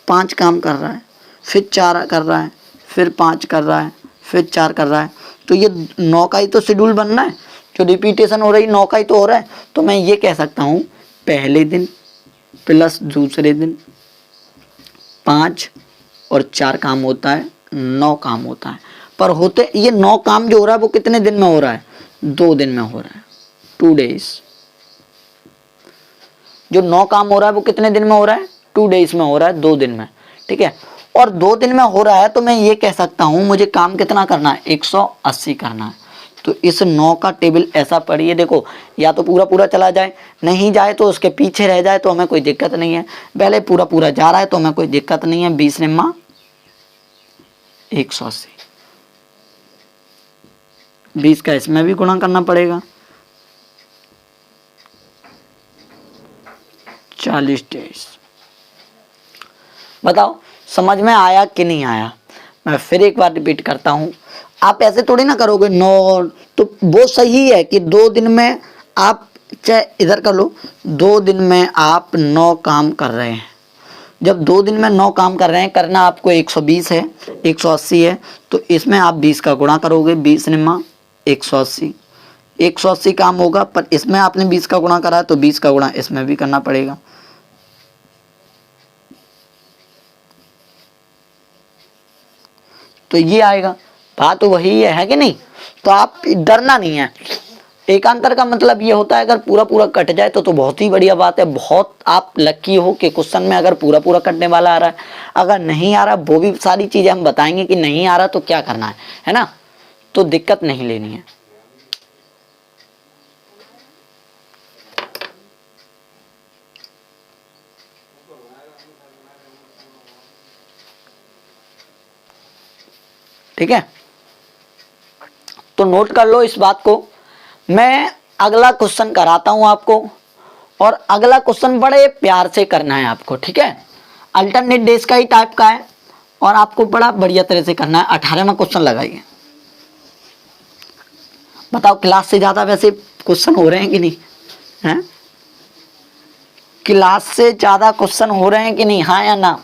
Speaker 1: 5 काम कर रहा है, फिर 4 कर रहा है, फिर 5 कर रहा है, फिर 4 कर रहा है, तो ये 9 का ही तो शेड्यूल बनना है। जो रिपीटेशन हो रही 9 का ही तो हो रहा है। तो मैं ये कह सकता हूँ पहले दिन प्लस दूसरे दिन 5 और 4 काम होता है, 9 काम होता है। पर होते ये 9 काम जो हो रहा है वो कितने दिन में हो रहा है, 2 दिन में हो रहा है, 2 डेज। जो 9 काम हो रहा है वो कितने दिन में हो रहा है, 2 डेज में हो रहा है, 2 दिन में, ठीक है। और 2 दिन में हो रहा है तो मैं ये कह सकता हूं मुझे काम कितना करना है, 180 करना है। तो इस 9 का टेबल ऐसा पढ़िए, देखो या तो पूरा पूरा चला जाए, नहीं जाए तो उसके पीछे रह जाए तो हमें कोई दिक्कत नहीं है। पहले पूरा पूरा जा रहा है तो हमें कोई दिक्कत नहीं है। 20 निम्मा 180, 20 का इसमें भी गुणा करना पड़ेगा, 40 डेज। बताओ समझ में आया कि नहीं आया। मैं फिर एक बार रिपीट करता हूं, आप ऐसे थोड़ी ना करोगे 9, तो वो सही है कि 2 दिन में आप, चाहे इधर कर लो, 2 दिन में आप 9 काम कर रहे हैं। जब 2 दिन में 9 काम कर रहे हैं, करना आपको 120 है, 180 है, तो इसमें आप 20 का गुणा करोगे, 20 निम्मा 180, 180 काम होगा। पर इसमें आपने 20 का गुणा करा है तो 20 का गुणा इसमें भी करना पड़ेगा। तो ये आएगा, बात तो वही है कि नहीं। तो आप डरना नहीं है। एकांतर का मतलब ये होता है अगर पूरा पूरा कट जाए तो बहुत ही बढ़िया बात है। बहुत आप लकी हो कि क्वेश्चन में अगर पूरा पूरा कटने वाला आ रहा है। अगर नहीं आ रहा, वो भी सारी चीजें हम बताएंगे कि नहीं आ रहा तो क्या करना है ना। तो दिक्कत नहीं लेनी है। ठीक है, तो नोट कर लो इस बात को। मैं अगला क्वेश्चन कराता हूं आपको, और अगला क्वेश्चन बड़े प्यार से करना है आपको, ठीक है। अल्टरनेट डेज का ही टाइप का है और आपको बड़ा बढ़िया तरह से करना है। 18वां क्वेश्चन लगाइए। बताओ क्लास से ज्यादा वैसे क्वेश्चन हो रहे हैं कि नहीं हैं? क्लास से ज्यादा क्वेश्चन हो रहे हैं कि नहीं, हाँ या ना?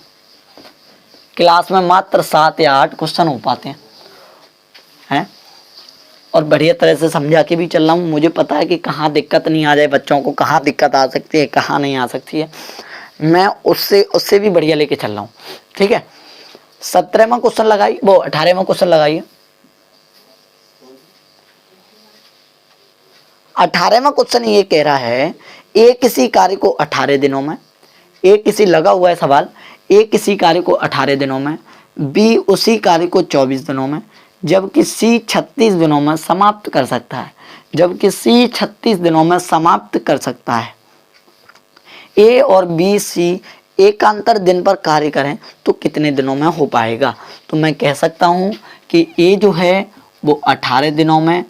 Speaker 1: क्लास में मात्र 7 या 8 क्वेश्चन हो पाते हैं और बढ़िया तरह से समझा के भी चल रहा हूँ। मुझे पता है कि कहाँ दिक्कत नहीं आ जाए, बच्चों को कहाँ दिक्कत आ सकती है, कहाँ नहीं आ सकती है। मैं उससे भी बढ़िया लेके चल रहा हूँ, ठीक है। 17वां क्वेश्चन लगाइए, वो 18वां क्वेश्चन लगाइए। 18वां क्वेश्चन ये कह रहा है, ए किसी कार्य को 18 दिनों में, ए किसी लगा हुआ है सवाल, ए किसी कार्य को 18 दिनों में, बी उसी कार्य को 24 दिनों में, जबकि सी 36 दिनों में समाप्त कर सकता है, जबकि सी 36 दिनों में समाप्त कर सकता है। ए और बी सी एकांतर दिन पर कार्य करें तो कितने दिनों में हो पाएगा? तो मैं कह सकता हूं कि ए जो है वो 18 दिनों में,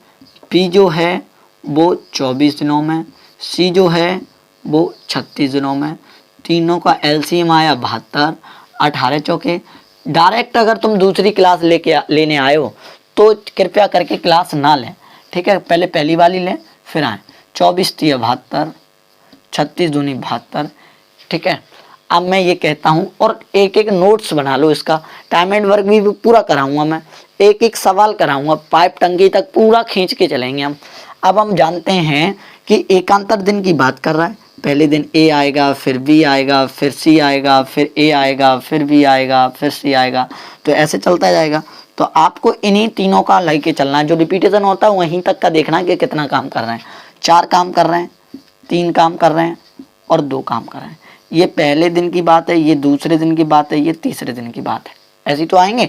Speaker 1: बी जो है वो 24 दिनों में, सी जो है वो 36 दिनों में। तीनों का एलसीएम आया 72, 18 चौके। डायरेक्ट अगर तुम दूसरी क्लास लेने आए हो तो कृपया करके क्लास ना लें, ठीक है। पहले पहली वाली लें फिर आए। 24 3 72, 36 दूनी 72, ठीक है। अब मैं ये कहता हूँ, और एक एक नोट्स बना लो, इसका टाइम एंड वर्क भी पूरा कराऊंगा मैं, एक एक सवाल कराऊंगा, पाइप टंकी तक पूरा खींच के चलेंगे हम। अब हम जानते हैं कि एकांतर दिन की बात कर रहा है, पहले दिन ए आएगा, फिर बी आएगा, फिर सी आएगा, फिर ए आएगा, फिर बी आएगा, फिर सी आएगा, तो ऐसे चलता जाएगा। तो आपको इन्हीं तीनों का लेके चलना है, जो रिपीटेशन होता है वहीं तक का देखना है कि कितना काम कर रहे हैं। 4 काम कर रहे हैं, 3 काम कर रहे हैं और 2 काम कर रहे हैं। ये पहले दिन की बात है, ये दूसरे दिन की बात है, ये तीसरे दिन की बात है, ऐसी तो आएंगे।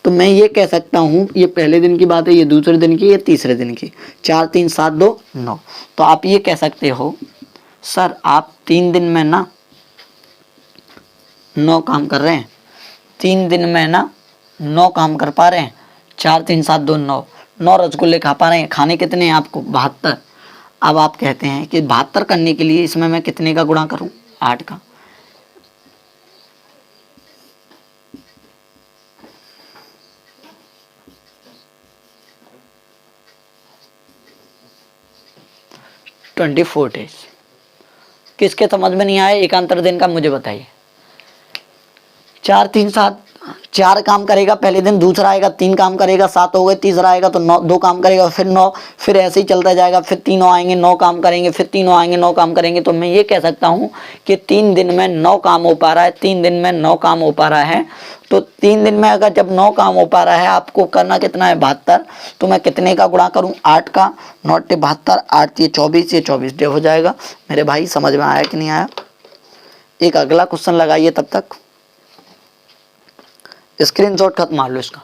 Speaker 1: तो मैं ये कह सकता हूँ ये पहले दिन की बात है, ये दूसरे दिन की, ये तीसरे दिन की। 4 3 7 2 9। तो आप ये कह सकते हो सर आप 3 दिन में ना 9 काम कर रहे हैं, 3 दिन में ना 9 काम कर पा रहे हैं। 4 3 7 2 9, 9 रसगुल्ले खा पा रहे हैं। खाने कितने हैं आपको? 72। अब आप कहते हैं कि 72 करने के लिए इसमें मैं कितने का गुणा करूं? 8 का। Twenty 4 days. किसके समझ में नहीं आया एकांतर दिन का, मुझे बताइए। 4 3 7, 4 काम करेगा पहले दिन, दूसरा आएगा 3 काम करेगा, 7 हो गए, तीसरा आएगा तो 9 2 काम करेगा, फिर 9, फिर ऐसे ही चलता जाएगा, फिर तीनों आएंगे 9 काम करेंगे, फिर तीनों आएंगे 9 काम करेंगे। तो मैं ये कह सकता हूँ कि 3 दिन में 9 काम हो पा रहा है, 3 दिन में 9 काम हो पा रहा है। तो 3 दिन में अगर जब 9 काम हो पा रहा है, आपको करना कितना है? 72। तो मैं कितने का गुणा करूँ? 8 का। 9 72, 8 ये 24, ये 24 डे हो जाएगा। मेरे भाई समझ में आया कि नहीं आया? एक अगला क्वेश्चन लगाइए, तब तक स्क्रीनशॉट खत्म मार लो इसका।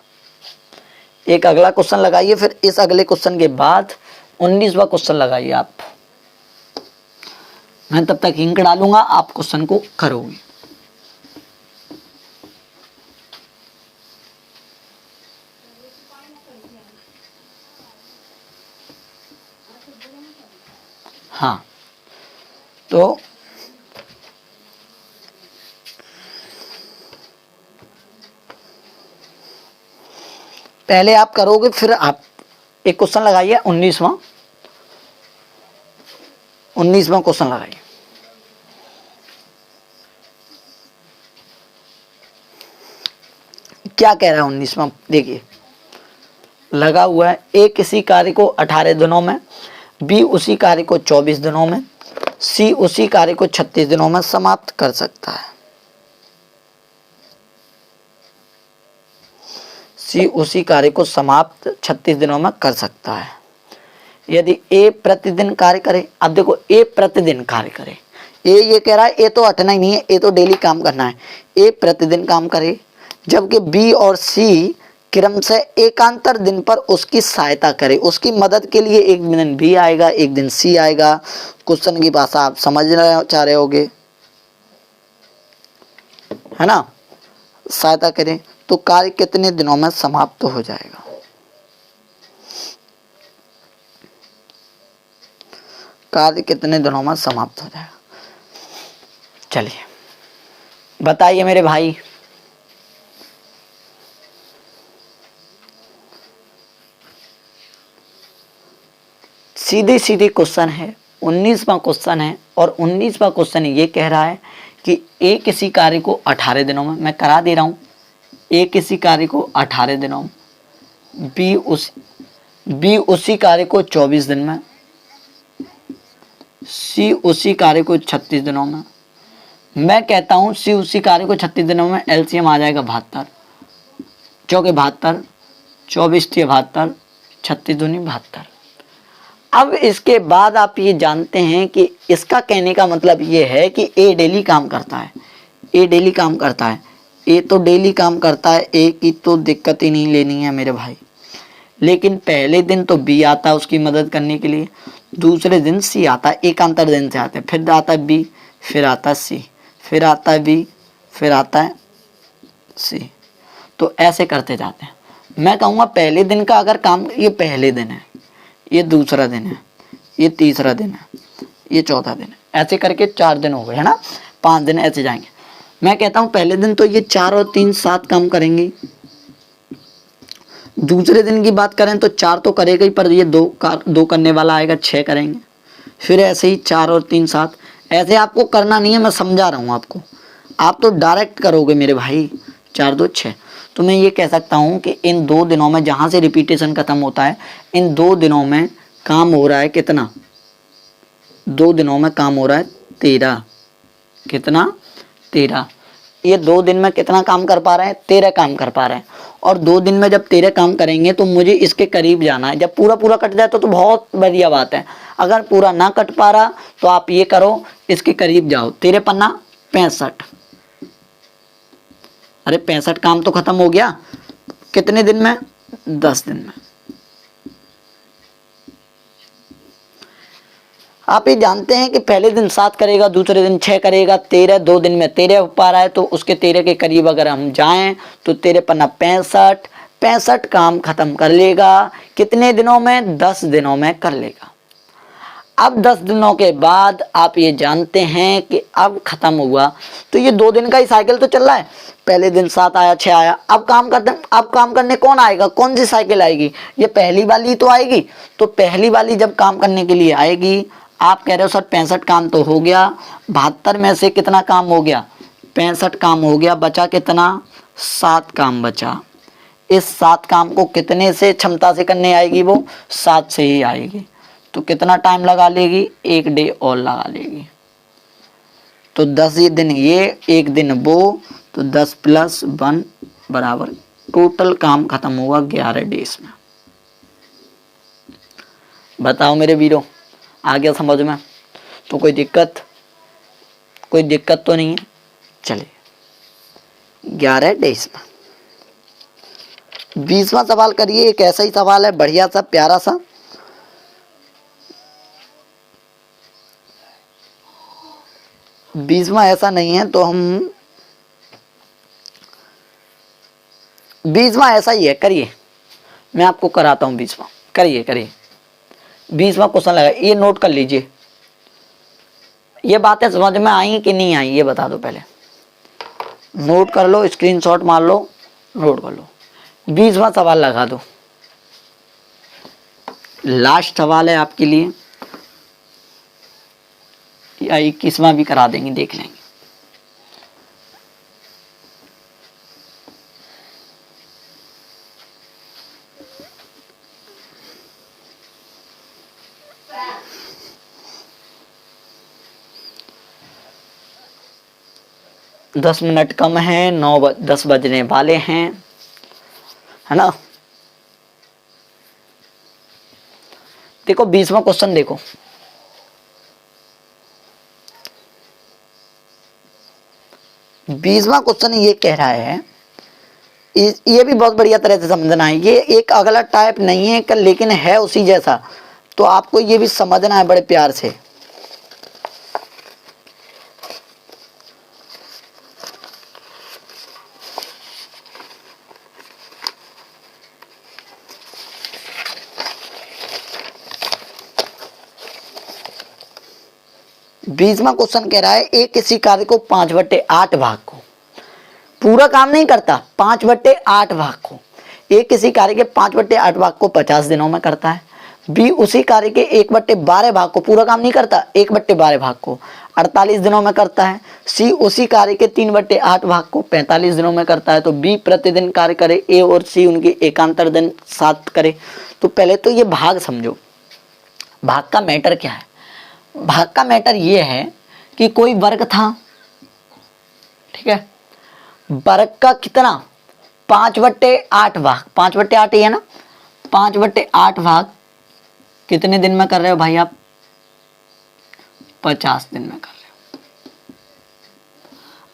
Speaker 1: एक अगला क्वेश्चन लगाइए, फिर इस अगले क्वेश्चन के बाद 19वां क्वेश्चन लगाइए आप। मैं तब तक इंक डालूंगा, आप क्वेश्चन को करोगे। हाँ, तो पहले आप करोगे, फिर आप एक क्वेश्चन लगाइए। 19वां क्वेश्चन लगाइए। क्या कह रहा है 19वां? देखिए लगा हुआ है, ए किसी कार्य को 18 दिनों में, बी उसी कार्य को 24 दिनों में, सी उसी कार्य को 36 दिनों में समाप्त कर सकता है। सी उसी कार्य को समाप्त 36 दिनों में कर सकता है। यदि ए प्रतिदिन कार्य करे, अब देखो ए प्रतिदिन कार्य करे, ए ये कह रहा है ए तो हटना ही नहीं है, ए तो डेली काम करना है। ए प्रतिदिन काम करे, जबकि बी और सी क्रम से एकांतर दिन पर उसकी सहायता करे, उसकी मदद के लिए एक दिन बी आएगा, एक दिन सी आएगा। क्वेश्चन की भाषा आप समझना चाह रहे होगे, है ना? सहायता करें तो कार्य कितने दिनों में समाप्त हो जाएगा? कार्य कितने दिनों में समाप्त हो जाएगा? चलिए बताइए मेरे भाई। सीधे सीधे क्वेश्चन है, 19वां क्वेश्चन है और 19वां क्वेश्चन ये कह रहा है कि ए किसी कार्य को 18 दिनों में, मैं करा दे रहा हूँ, ए किसी कार्य को 18 दिनों में, बी उसी कार्य को 24 दिन में, सी उसी कार्य को 36 दिनों में। मैं कहता हूं सी उसी कार्य को 36 दिनों में, एलसीएम आ जाएगा 72, चौके 72, 24 72, 36 दूनी 72। अब इसके बाद आप ये जानते हैं कि इसका कहने का मतलब ये है कि ए डेली काम करता है, ए डेली काम करता है, ए तो डेली काम करता है, ए की तो दिक्कत ही नहीं लेनी है मेरे भाई। लेकिन पहले दिन तो बी आता है उसकी मदद करने के लिए, दूसरे दिन सी आता है, एकांतर दिन से आते हैं, फिर आता है बी, फिर आता है सी, फिर आता है बी, फिर आता है सी, तो ऐसे करते जाते हैं। मैं कहूँगा पहले दिन का अगर काम, ये पहले दिन है, ये दूसरा दिन है, ये तीसरा दिन है, ये चौथा दिन है, ऐसे करके 4 दिन हो गए है ना, 5 दिन ऐसे जाएंगे। मैं कहता हूँ पहले दिन तो ये 4 और 3 7 काम करेंगे, दूसरे दिन की बात करें तो 4 तो करेगा ही, पर ये 2 करने वाला आएगा, 6 करेंगे, फिर ऐसे ही 4 और 3 7। ऐसे आपको करना नहीं है, मैं समझा रहा हूँ आपको, आप तो डायरेक्ट करोगे मेरे भाई, 4 2 6। तो मैं ये कह सकता हूँ कि इन 2 दिनों में जहाँ से रिपीटेशन खत्म होता है, इन 2 दिनों में काम हो रहा है कितना, 2 दिनों में काम हो रहा है 13, कितना 13। ये 2 दिन में कितना काम कर पा रहे हैं, 13 काम कर पा रहे हैं। और 2 दिन में जब 13 काम करेंगे तो मुझे इसके करीब जाना है, जब पूरा पूरा कट जाए तो बहुत बढ़िया बात है, अगर पूरा ना कट पा रहा तो आप ये करो, इसके करीब जाओ, 13 पन्ना 65, अरे 65 काम तो खत्म हो गया, कितने दिन में, 10 दिन में। आप ये जानते हैं कि पहले दिन 7 करेगा, दूसरे दिन 6 करेगा, 13, 2 दिन में 13 हो पा रहा है, तो उसके 13 के करीब अगर हम जाएं तो 13 पन्ना 65 काम खत्म कर लेगा, कितने दिनों में, 10 दिनों में कर लेगा। अब 10 दिनों के बाद आप ये जानते हैं कि अब खत्म हुआ, तो ये 2 दिन का ही साइकिल तो चल रहा है, पहले दिन 7 आया 6 आया, अब काम करते, अब काम करने कौन आएगा, कौन सी साइकिल आएगी, ये पहली वाली तो आएगी। तो पहली वाली जब काम करने के लिए आएगी, आप कह रहे हो सर 65 काम तो हो गया, 72 में से कितना काम हो गया, 65 काम हो गया, बचा कितना, 7 काम बचा। इस 7 काम को कितने से क्षमता से करने आएगी, वो 7 से ही आएगी, तो कितना टाइम लगा लेगी, 1 डे और लगा लेगी। तो 10 ये दिन ये, 1 दिन वो, तो 10 + 1 बराबर, टोटल काम खत्म हुआ 11 डेज में। बताओ मेरे वीरों, आ गया समझ में, तो कोई दिक्कत तो नहीं है। चलिए 11 डेज में 20वां सवाल करिए, एक ऐसा ही सवाल है, बढ़िया सा प्यारा सा। बीसवां ऐसा नहीं है, तो हम 20वां ऐसा ही है, करिए, मैं आपको कराता हूं 20वां, करिए 20वां क्वेश्चन लगा, ये नोट कर लीजिए। ये बातें समझ में आई कि नहीं आई, ये बता दो पहले, नोट कर लो, स्क्रीनशॉट मार लो, नोट कर लो। 20वां सवाल लगा दो, लास्ट सवाल है आपके लिए, या 21वां भी करा देंगे, देख लेंगे। दस मिनट कम है, 10 बजने वाले हैं, है ना। देखो 20वां क्वेश्चन देखो, बीसवां क्वेश्चन ये कह रहा है, ये भी बहुत बढ़िया तरह से समझना है, ये एक अगला टाइप नहीं है लेकिन है उसी जैसा, तो आपको ये भी समझना है बड़े प्यार से। बीसवां क्वेश्चन कह रहा है, एक किसी कार्य को 5/8 भाग को, पूरा काम नहीं करता, 5/8 भाग को, एक किसी कार्य के 5/8 भाग को 50 दिनों में करता है। बी उसी कार्य के 1/12 भाग को, पूरा काम नहीं करता, 1/12 भाग को 48 दिनों में करता है। सी उसी कार्य के 3/8 भाग को 45 दिनों में करता है। तो बी प्रतिदिन कार्य करे, ए और सी उनकी एकांतर दिन 7 करे। तो पहले तो ये भाग समझो, भाग का मैटर क्या है। भाग का मैटर ये है कि कोई वर्ग था, ठीक है, वर्ग का कितना 5/8 भाग, 5/8 ही है ना, 5/8 भाग कितने दिन में कर रहे हो भाई आप, 50 दिन में कर रहे हो।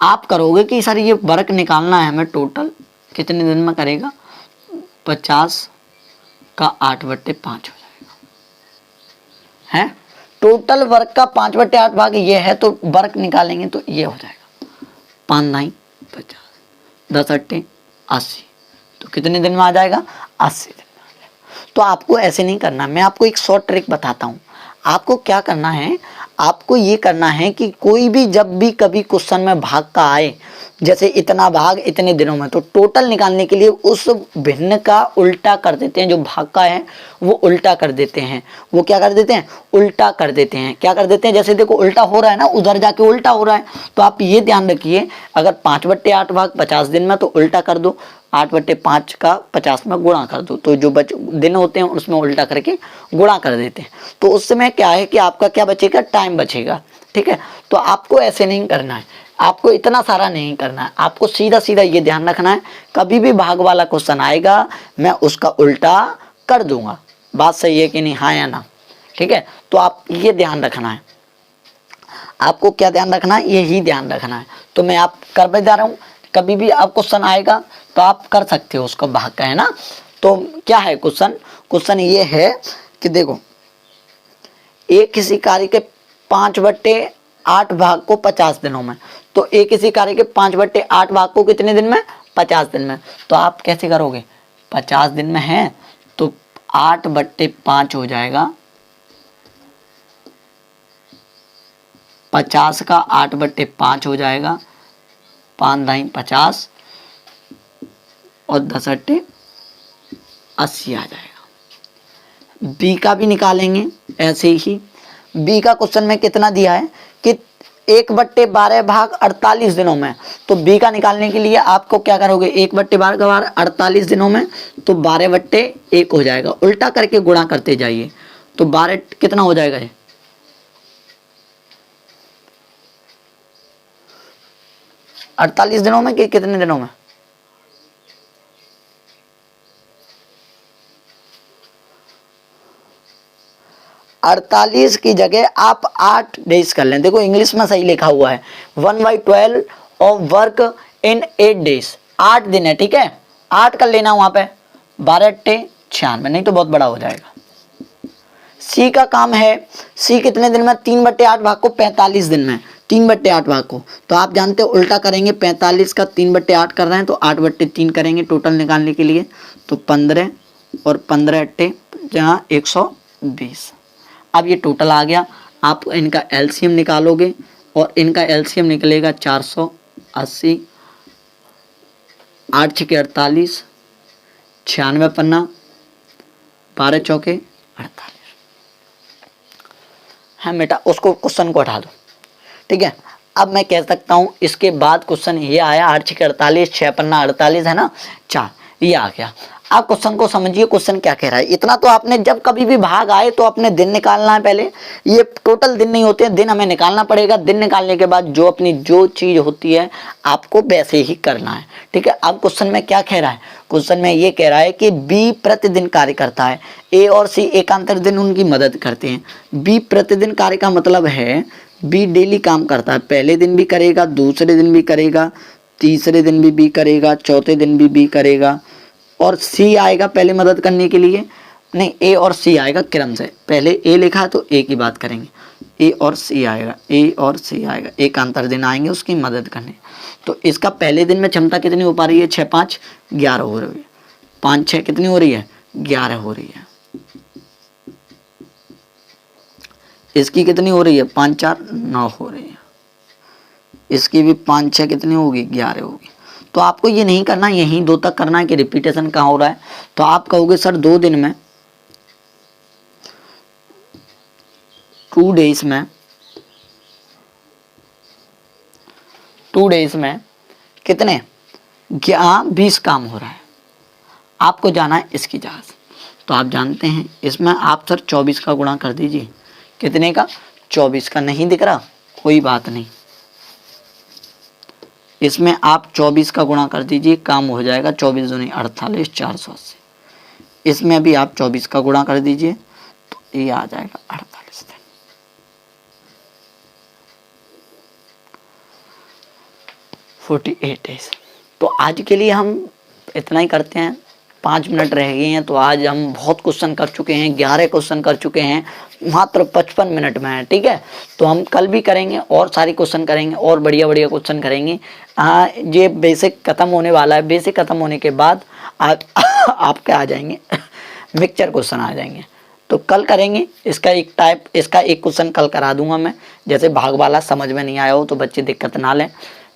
Speaker 1: आप करोगे कि सर ये वर्ग निकालना है हमें, टोटल कितने दिन में करेगा, 50 का 8/5 हो जाएगा, है टोटल वर्ग का 5/8 भाग ये है। तो वर्ग निकालेंगे तो ये हो जाएगा 5 9 50, 10 8 80। तो कितने दिन में आ जाएगा, 80 दिन में आ जाएगा। तो आपको ऐसे नहीं करना, मैं आपको एक शॉर्ट ट्रिक बताता हूँ। आपको क्या करना है, आपको ये करना है कि कोई भी जब भी कभी क्वेश्चन में भाग का आए, जैसे इतना भाग इतने दिनों में, तो टोटल निकालने के लिए उस भिन्न का उल्टा कर देते हैं। जो भाग का है वो उल्टा कर देते हैं, वो क्या कर देते हैं, उल्टा कर देते हैं। क्या कर देते हैं, जैसे देखो उल्टा हो रहा है ना, उधर जाके उल्टा हो रहा है। तो आप ये ध्यान रखिए, अगर 5/8 भाग 50 दिन में, तो उल्टा कर दो, 8/5 का 50 में गुणा कर दो। तो जो दिन होते हैं उसमें उल्टा करके गुणा कर देते हैं। तो उस समय क्या है कि आपका क्या बचेगा, टाइम बचेगा, ठीक है। तो आपको ऐसे नहीं करना है, आपको इतना सारा नहीं करना है, आपको सीधा सीधा ये ध्यान रखना है, कभी भी भाग वाला क्वेश्चन आएगा मैं उसका उल्टा कर दूंगा। बात सही है कि नहीं, हाँ या ना, ठीक है। तो आप ये ध्यान रखना है, आपको क्या ध्यान रखना है, यही ध्यान रखना है। तो मैं आप कर बता रहा हूँ, कभी भी आप क्वेश्चन आएगा तो आप कर सकते हो उसको, भाग का है ना। तो क्या है क्वेश्चन, क्वेश्चन ये है कि देखो एक किसी कार्य के 5/8 भाग को 50 दिनों में, तो एक किसी कार्य के 5/8 भाग को कितने दिन में, 50 दिन में। तो आप कैसे करोगे, 50 दिन में है तो 8/5 हो जाएगा, 50 का 8/5 हो जाएगा, 5 9 50 और 10 8 80 आ जाएगा। बी का भी निकालेंगे ऐसे ही। बी का क्वेश्चन में कितना दिया है कि 1/12 भाग 48 दिनों में। तो बी का निकालने के लिए आपको क्या करोगे, 1/12 का भाग 48 दिनों में, तो 12/1 हो जाएगा, उल्टा करके गुणा करते जाइए। तो 12 कितना हो जाएगा, ये 48 दिनों में कि कितने दिनों में, 48 की जगह आप 8 डेज कर लें। देखो इंग्लिश में सही लिखा हुआ है 1/12 ऑफ वर्क इन 8 डेज, 8 दिन है, ठीक है, 8 कर लेना वहां पे, 12 8 96, नहीं तो बहुत बड़ा हो जाएगा। सी का काम है, सी कितने दिन में, 3/8 भाग को 45 दिन में, 3/8 भाग को। तो आप जानते हो उल्टा करेंगे, 45 का 3/8 कर रहे हैं तो 8/3 करेंगे टोटल निकालने के लिए। तो 15 और 15 8 जहाँ 120। अब ये टोटल आ गया, आप इनका एलसीएम निकालोगे और इनका एलसीएम निकलेगा 480, 8 6 48, 96 पन्ना, 12 चौके 48। हाँ बेटा उसको क्वेश्चन को हटा दो, ठीक है। अब मैं कह सकता हूँ इसके बाद क्वेश्चन ये आया 8 6 48, 6 पन्ना 48 है ना, 4, ये आ गया। आप क्वेश्चन को समझिए, क्वेश्चन क्या कह रहा है। इतना तो आपने जब कभी भी भाग आए तो अपने दिन निकालना है पहले, ये टोटल दिन नहीं होते हैं, दिन हमें निकालना पड़ेगा। दिन निकालने के बाद जो अपनी जो चीज होती है आपको वैसे ही करना है, ठीक है। अब क्वेश्चन में क्या कह रहा है, क्वेश्चन में ये कह रहा है कि बी प्रतिदिन कार्य करता है, ए और सी एकांतर दिन उनकी मदद करते हैं। बी प्रतिदिन कार्य का मतलब है बी डेली काम करता है, पहले दिन भी करेगा, दूसरे दिन भी करेगा, तीसरे दिन भी करेगा, चौथे दिन भी करेगा। और सी आएगा पहले मदद करने के लिए, नहीं ए और सी आएगा क्रम से, पहले ए लिखा है तो ए की बात करेंगे, ए और सी आएगा, ए और सी आएगा, एकांतर दिन आएंगे उसकी मदद करने। तो इसका पहले दिन में क्षमता कितनी हो पा रही है, 6 5 11 हो रही है, 5 6 कितनी हो रही है, 11 हो रही है। इसकी कितनी हो रही है, 5 4 9 हो रही है। इसकी भी 5 6 कितनी होगी, 11 होगी। तो आपको ये नहीं करना, यहीं 2 तक करना है कि रिपीटेशन कहाँ हो रहा है। तो आप कहोगे सर 2 दिन में टू डेज में कितने 20 काम हो रहा है। आपको जाना है इसकी जहाज, तो आप जानते हैं इसमें आप सर 24 का गुणा कर दीजिए। कितने का? 24 का। नहीं दिख रहा? कोई बात नहीं, इसमें आप 24 का गुणा कर दीजिए, काम हो जाएगा। 24 दूनी 48, 480। इसमें भी आप 24 का गुणा कर दीजिए तो ये आ जाएगा 48 दिन। Forty 48 days. तो आज के लिए हम इतना ही करते हैं, 5 मिनट रह गए हैं। तो आज हम बहुत क्वेश्चन कर चुके हैं, 11 क्वेश्चन कर चुके हैं, मात्र 55 मिनट में है। ठीक है, तो हम कल भी करेंगे और सारे क्वेश्चन करेंगे और बढ़िया बढ़िया क्वेश्चन करेंगे। ये बेसिक खत्म होने वाला है। बेसिक खत्म होने के बाद आपके आ जाएंगे मिक्सचर क्वेश्चन आ जाएंगे। तो कल करेंगे इसका एक क्वेश्चन कल करा दूंगा मैं। जैसे भाग वाला समझ में नहीं आया हो तो बच्चे दिक्कत ना लें,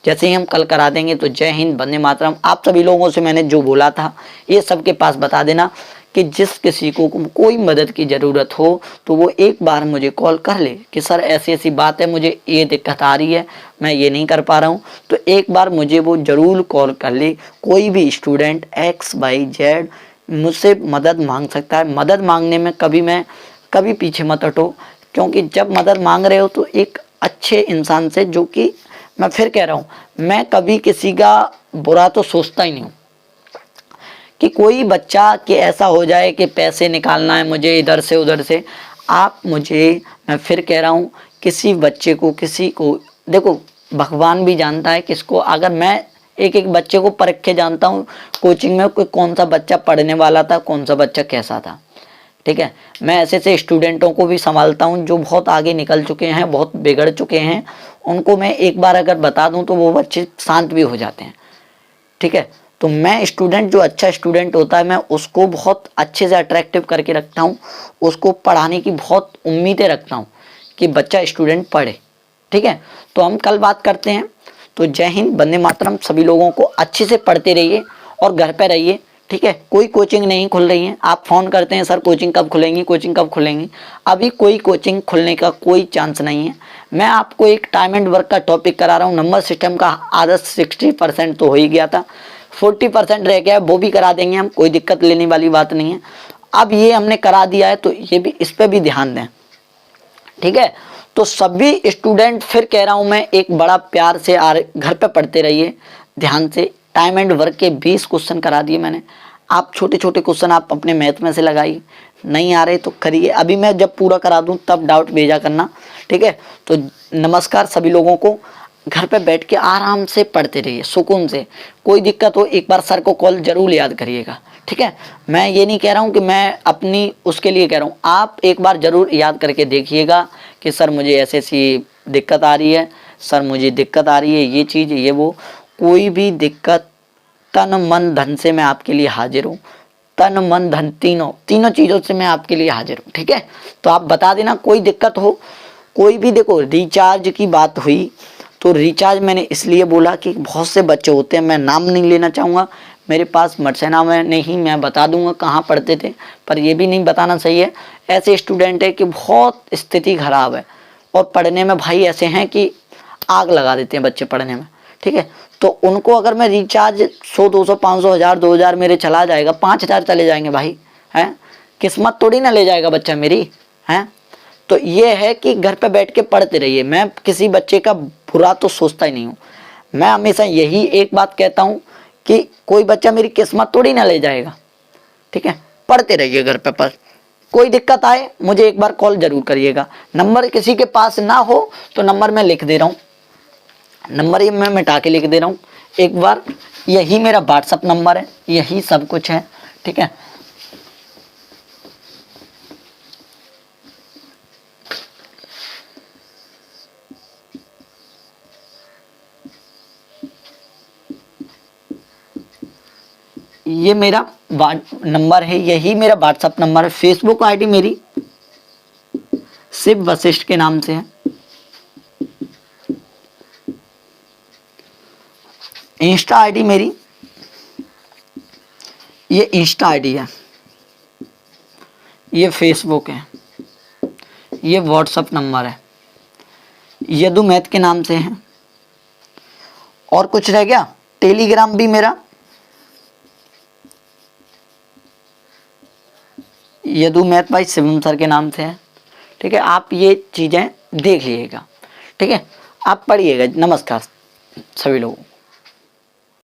Speaker 1: जैसे ही हम कल करा देंगे। तो जय हिंद, वंदे मातरम। आप सभी लोगों से मैंने जो बोला था ये सबके पास बता देना कि जिस किसी को कोई मदद की ज़रूरत हो तो वो एक बार मुझे कॉल कर ले कि सर ऐसी ऐसी बात है, मुझे ये दिक्कत आ रही है, मैं ये नहीं कर पा रहा हूँ। तो एक बार मुझे वो ज़रूर कॉल कर ले। कोई भी स्टूडेंट XYZ मुझसे मदद मांग सकता है। मदद मांगने में कभी पीछे मत हटो, क्योंकि जब मदद मांग रहे हो तो एक अच्छे इंसान से, जो कि मैं फिर कह रहा हूँ, मैं कभी किसी का बुरा तो सोचता ही नहीं हूँ कि कोई बच्चा कि ऐसा हो जाए कि पैसे निकालना है मुझे इधर से उधर से। मैं फिर कह रहा हूँ, किसी बच्चे को देखो, भगवान भी जानता है किसको। अगर मैं एक बच्चे को परख के जानता हूँ कोचिंग में कौन सा बच्चा पढ़ने वाला था, कौन सा बच्चा कैसा था। ठीक है, मैं ऐसे स्टूडेंटों को भी संभालता हूँ जो बहुत आगे निकल चुके हैं, बहुत बिगड़ चुके हैं। उनको मैं एक बार अगर बता दूं तो वो बच्चे शांत भी हो जाते हैं। ठीक है, तो मैं स्टूडेंट, जो अच्छा स्टूडेंट होता है, मैं उसको बहुत अच्छे से अट्रैक्टिव करके रखता हूँ। उसको पढ़ाने की बहुत उम्मीदें रखता हूँ कि बच्चा स्टूडेंट पढ़े। ठीक है, तो हम कल बात करते हैं। तो जय हिंद, वंदे मातरम। सभी लोगों को अच्छे से पढ़ते रहिए और घर पे रहिए। ठीक है, कोई कोचिंग नहीं खुल रही है। आप फोन करते हैं सर कोचिंग कब खुलेंगी, कोचिंग कब खुलेंगी। अभी कोई कोचिंग खुलने का कोई चांस नहीं है। मैं आपको एक टाइम एंड वर्क का टॉपिक करा रहा हूँ। नंबर सिस्टम का आधा 60% तो हो ही गया था, 40% रह गया है, वो भी करा देंगे हम। कोई दिक्कत लेने वाली बात नहीं है। अब ये हमने करा दिया है तो ये भी, इस पर भी ध्यान दें। ठीक है, तो सभी स्टूडेंट, फिर कह रहा हूं मैं, एक बड़ा प्यार से घर पे पढ़ते रहिए ध्यान से। टाइम एंड वर्क के 20 क्वेश्चन करा दिए मैंने। आप छोटे छोटे क्वेश्चन आप अपने मैथ में से लगाइए, नहीं आ रहे तो करिए। अभी मैं जब पूरा करा दूं तब डाउट भेजा करना। ठीक है, तो नमस्कार सभी लोगों को। घर पे बैठ के आराम से पढ़ते रहिए, सुकून से। कोई दिक्कत हो एक बार सर को कॉल जरूर याद करिएगा। ठीक है, मैं ये नहीं कह रहा हूँ कि मैं अपनी उसके लिए कह रहा हूँ, आप एक बार जरूर याद करके देखिएगा कि सर मुझे ऐसी ऐसी दिक्कत आ रही है, सर मुझे दिक्कत आ रही है, ये चीज़ ये वो। कोई भी दिक्कत, तन मन धन से मैं आपके लिए हाजिर हूँ। तन मन धन तीनों चीज़ों से मैं आपके लिए हाजिर हूँ। ठीक है, तो आप बता देना कोई दिक्कत हो। कोई भी, देखो रिचार्ज की बात हुई तो रिचार्ज मैंने इसलिए बोला कि बहुत से बच्चे होते हैं, मैं नाम नहीं लेना चाहूँगा, मेरे पास मरसेना में नहीं, मैं बता दूंगा कहाँ पढ़ते थे, पर ये भी नहीं बताना सही है। ऐसे स्टूडेंट है कि बहुत स्थिति खराब है और पढ़ने में भाई ऐसे हैं कि आग लगा देते हैं बच्चे पढ़ने में। ठीक है, तो उनको अगर मैं रिचार्ज 100, 200, 500, 1000, 2000 मेरे चला जाएगा, 5000 चले जाएंगे भाई, हैं, किस्मत थोड़ी ना ले जाएगा बच्चा मेरी, हैं। तो ये है कि घर पे बैठ के पढ़ते रहिए। मैं किसी बच्चे का बुरा तो सोचता ही नहीं हूँ। मैं हमेशा यही एक बात कहता हूँ कि कोई बच्चा मेरी किस्मत थोड़ी ना ले जाएगा। ठीक है, पढ़ते रहिए घर पे। पर कोई दिक्कत आए मुझे एक बार कॉल जरूर करिएगा। नंबर किसी के पास ना हो तो नंबर मैं लिख दे रहा हूँ, नंबर ये मैं मिटा के लिख दे रहा हूँ एक बार। यही मेरा व्हाट्सअप नंबर है, यही सब कुछ है। ठीक है, ये मेरा नंबर है, यही मेरा व्हाट्सअप नंबर है। फेसबुक आईडी मेरी शिव वशिष्ठ के नाम से है। इंस्टा आईडी मेरी, ये इंस्टा आईडी है, ये फेसबुक है, ये व्हाट्सअप नंबर है, यदु मैथ के नाम से है। और कुछ रह गया? टेलीग्राम भी मेरा यदु मैथ भाई शिवम सर के नाम से है। ठीक है, आप ये चीज़ें देख लीजिएगा। ठीक है, आप पढ़िएगा। नमस्कार सभी लोगों को।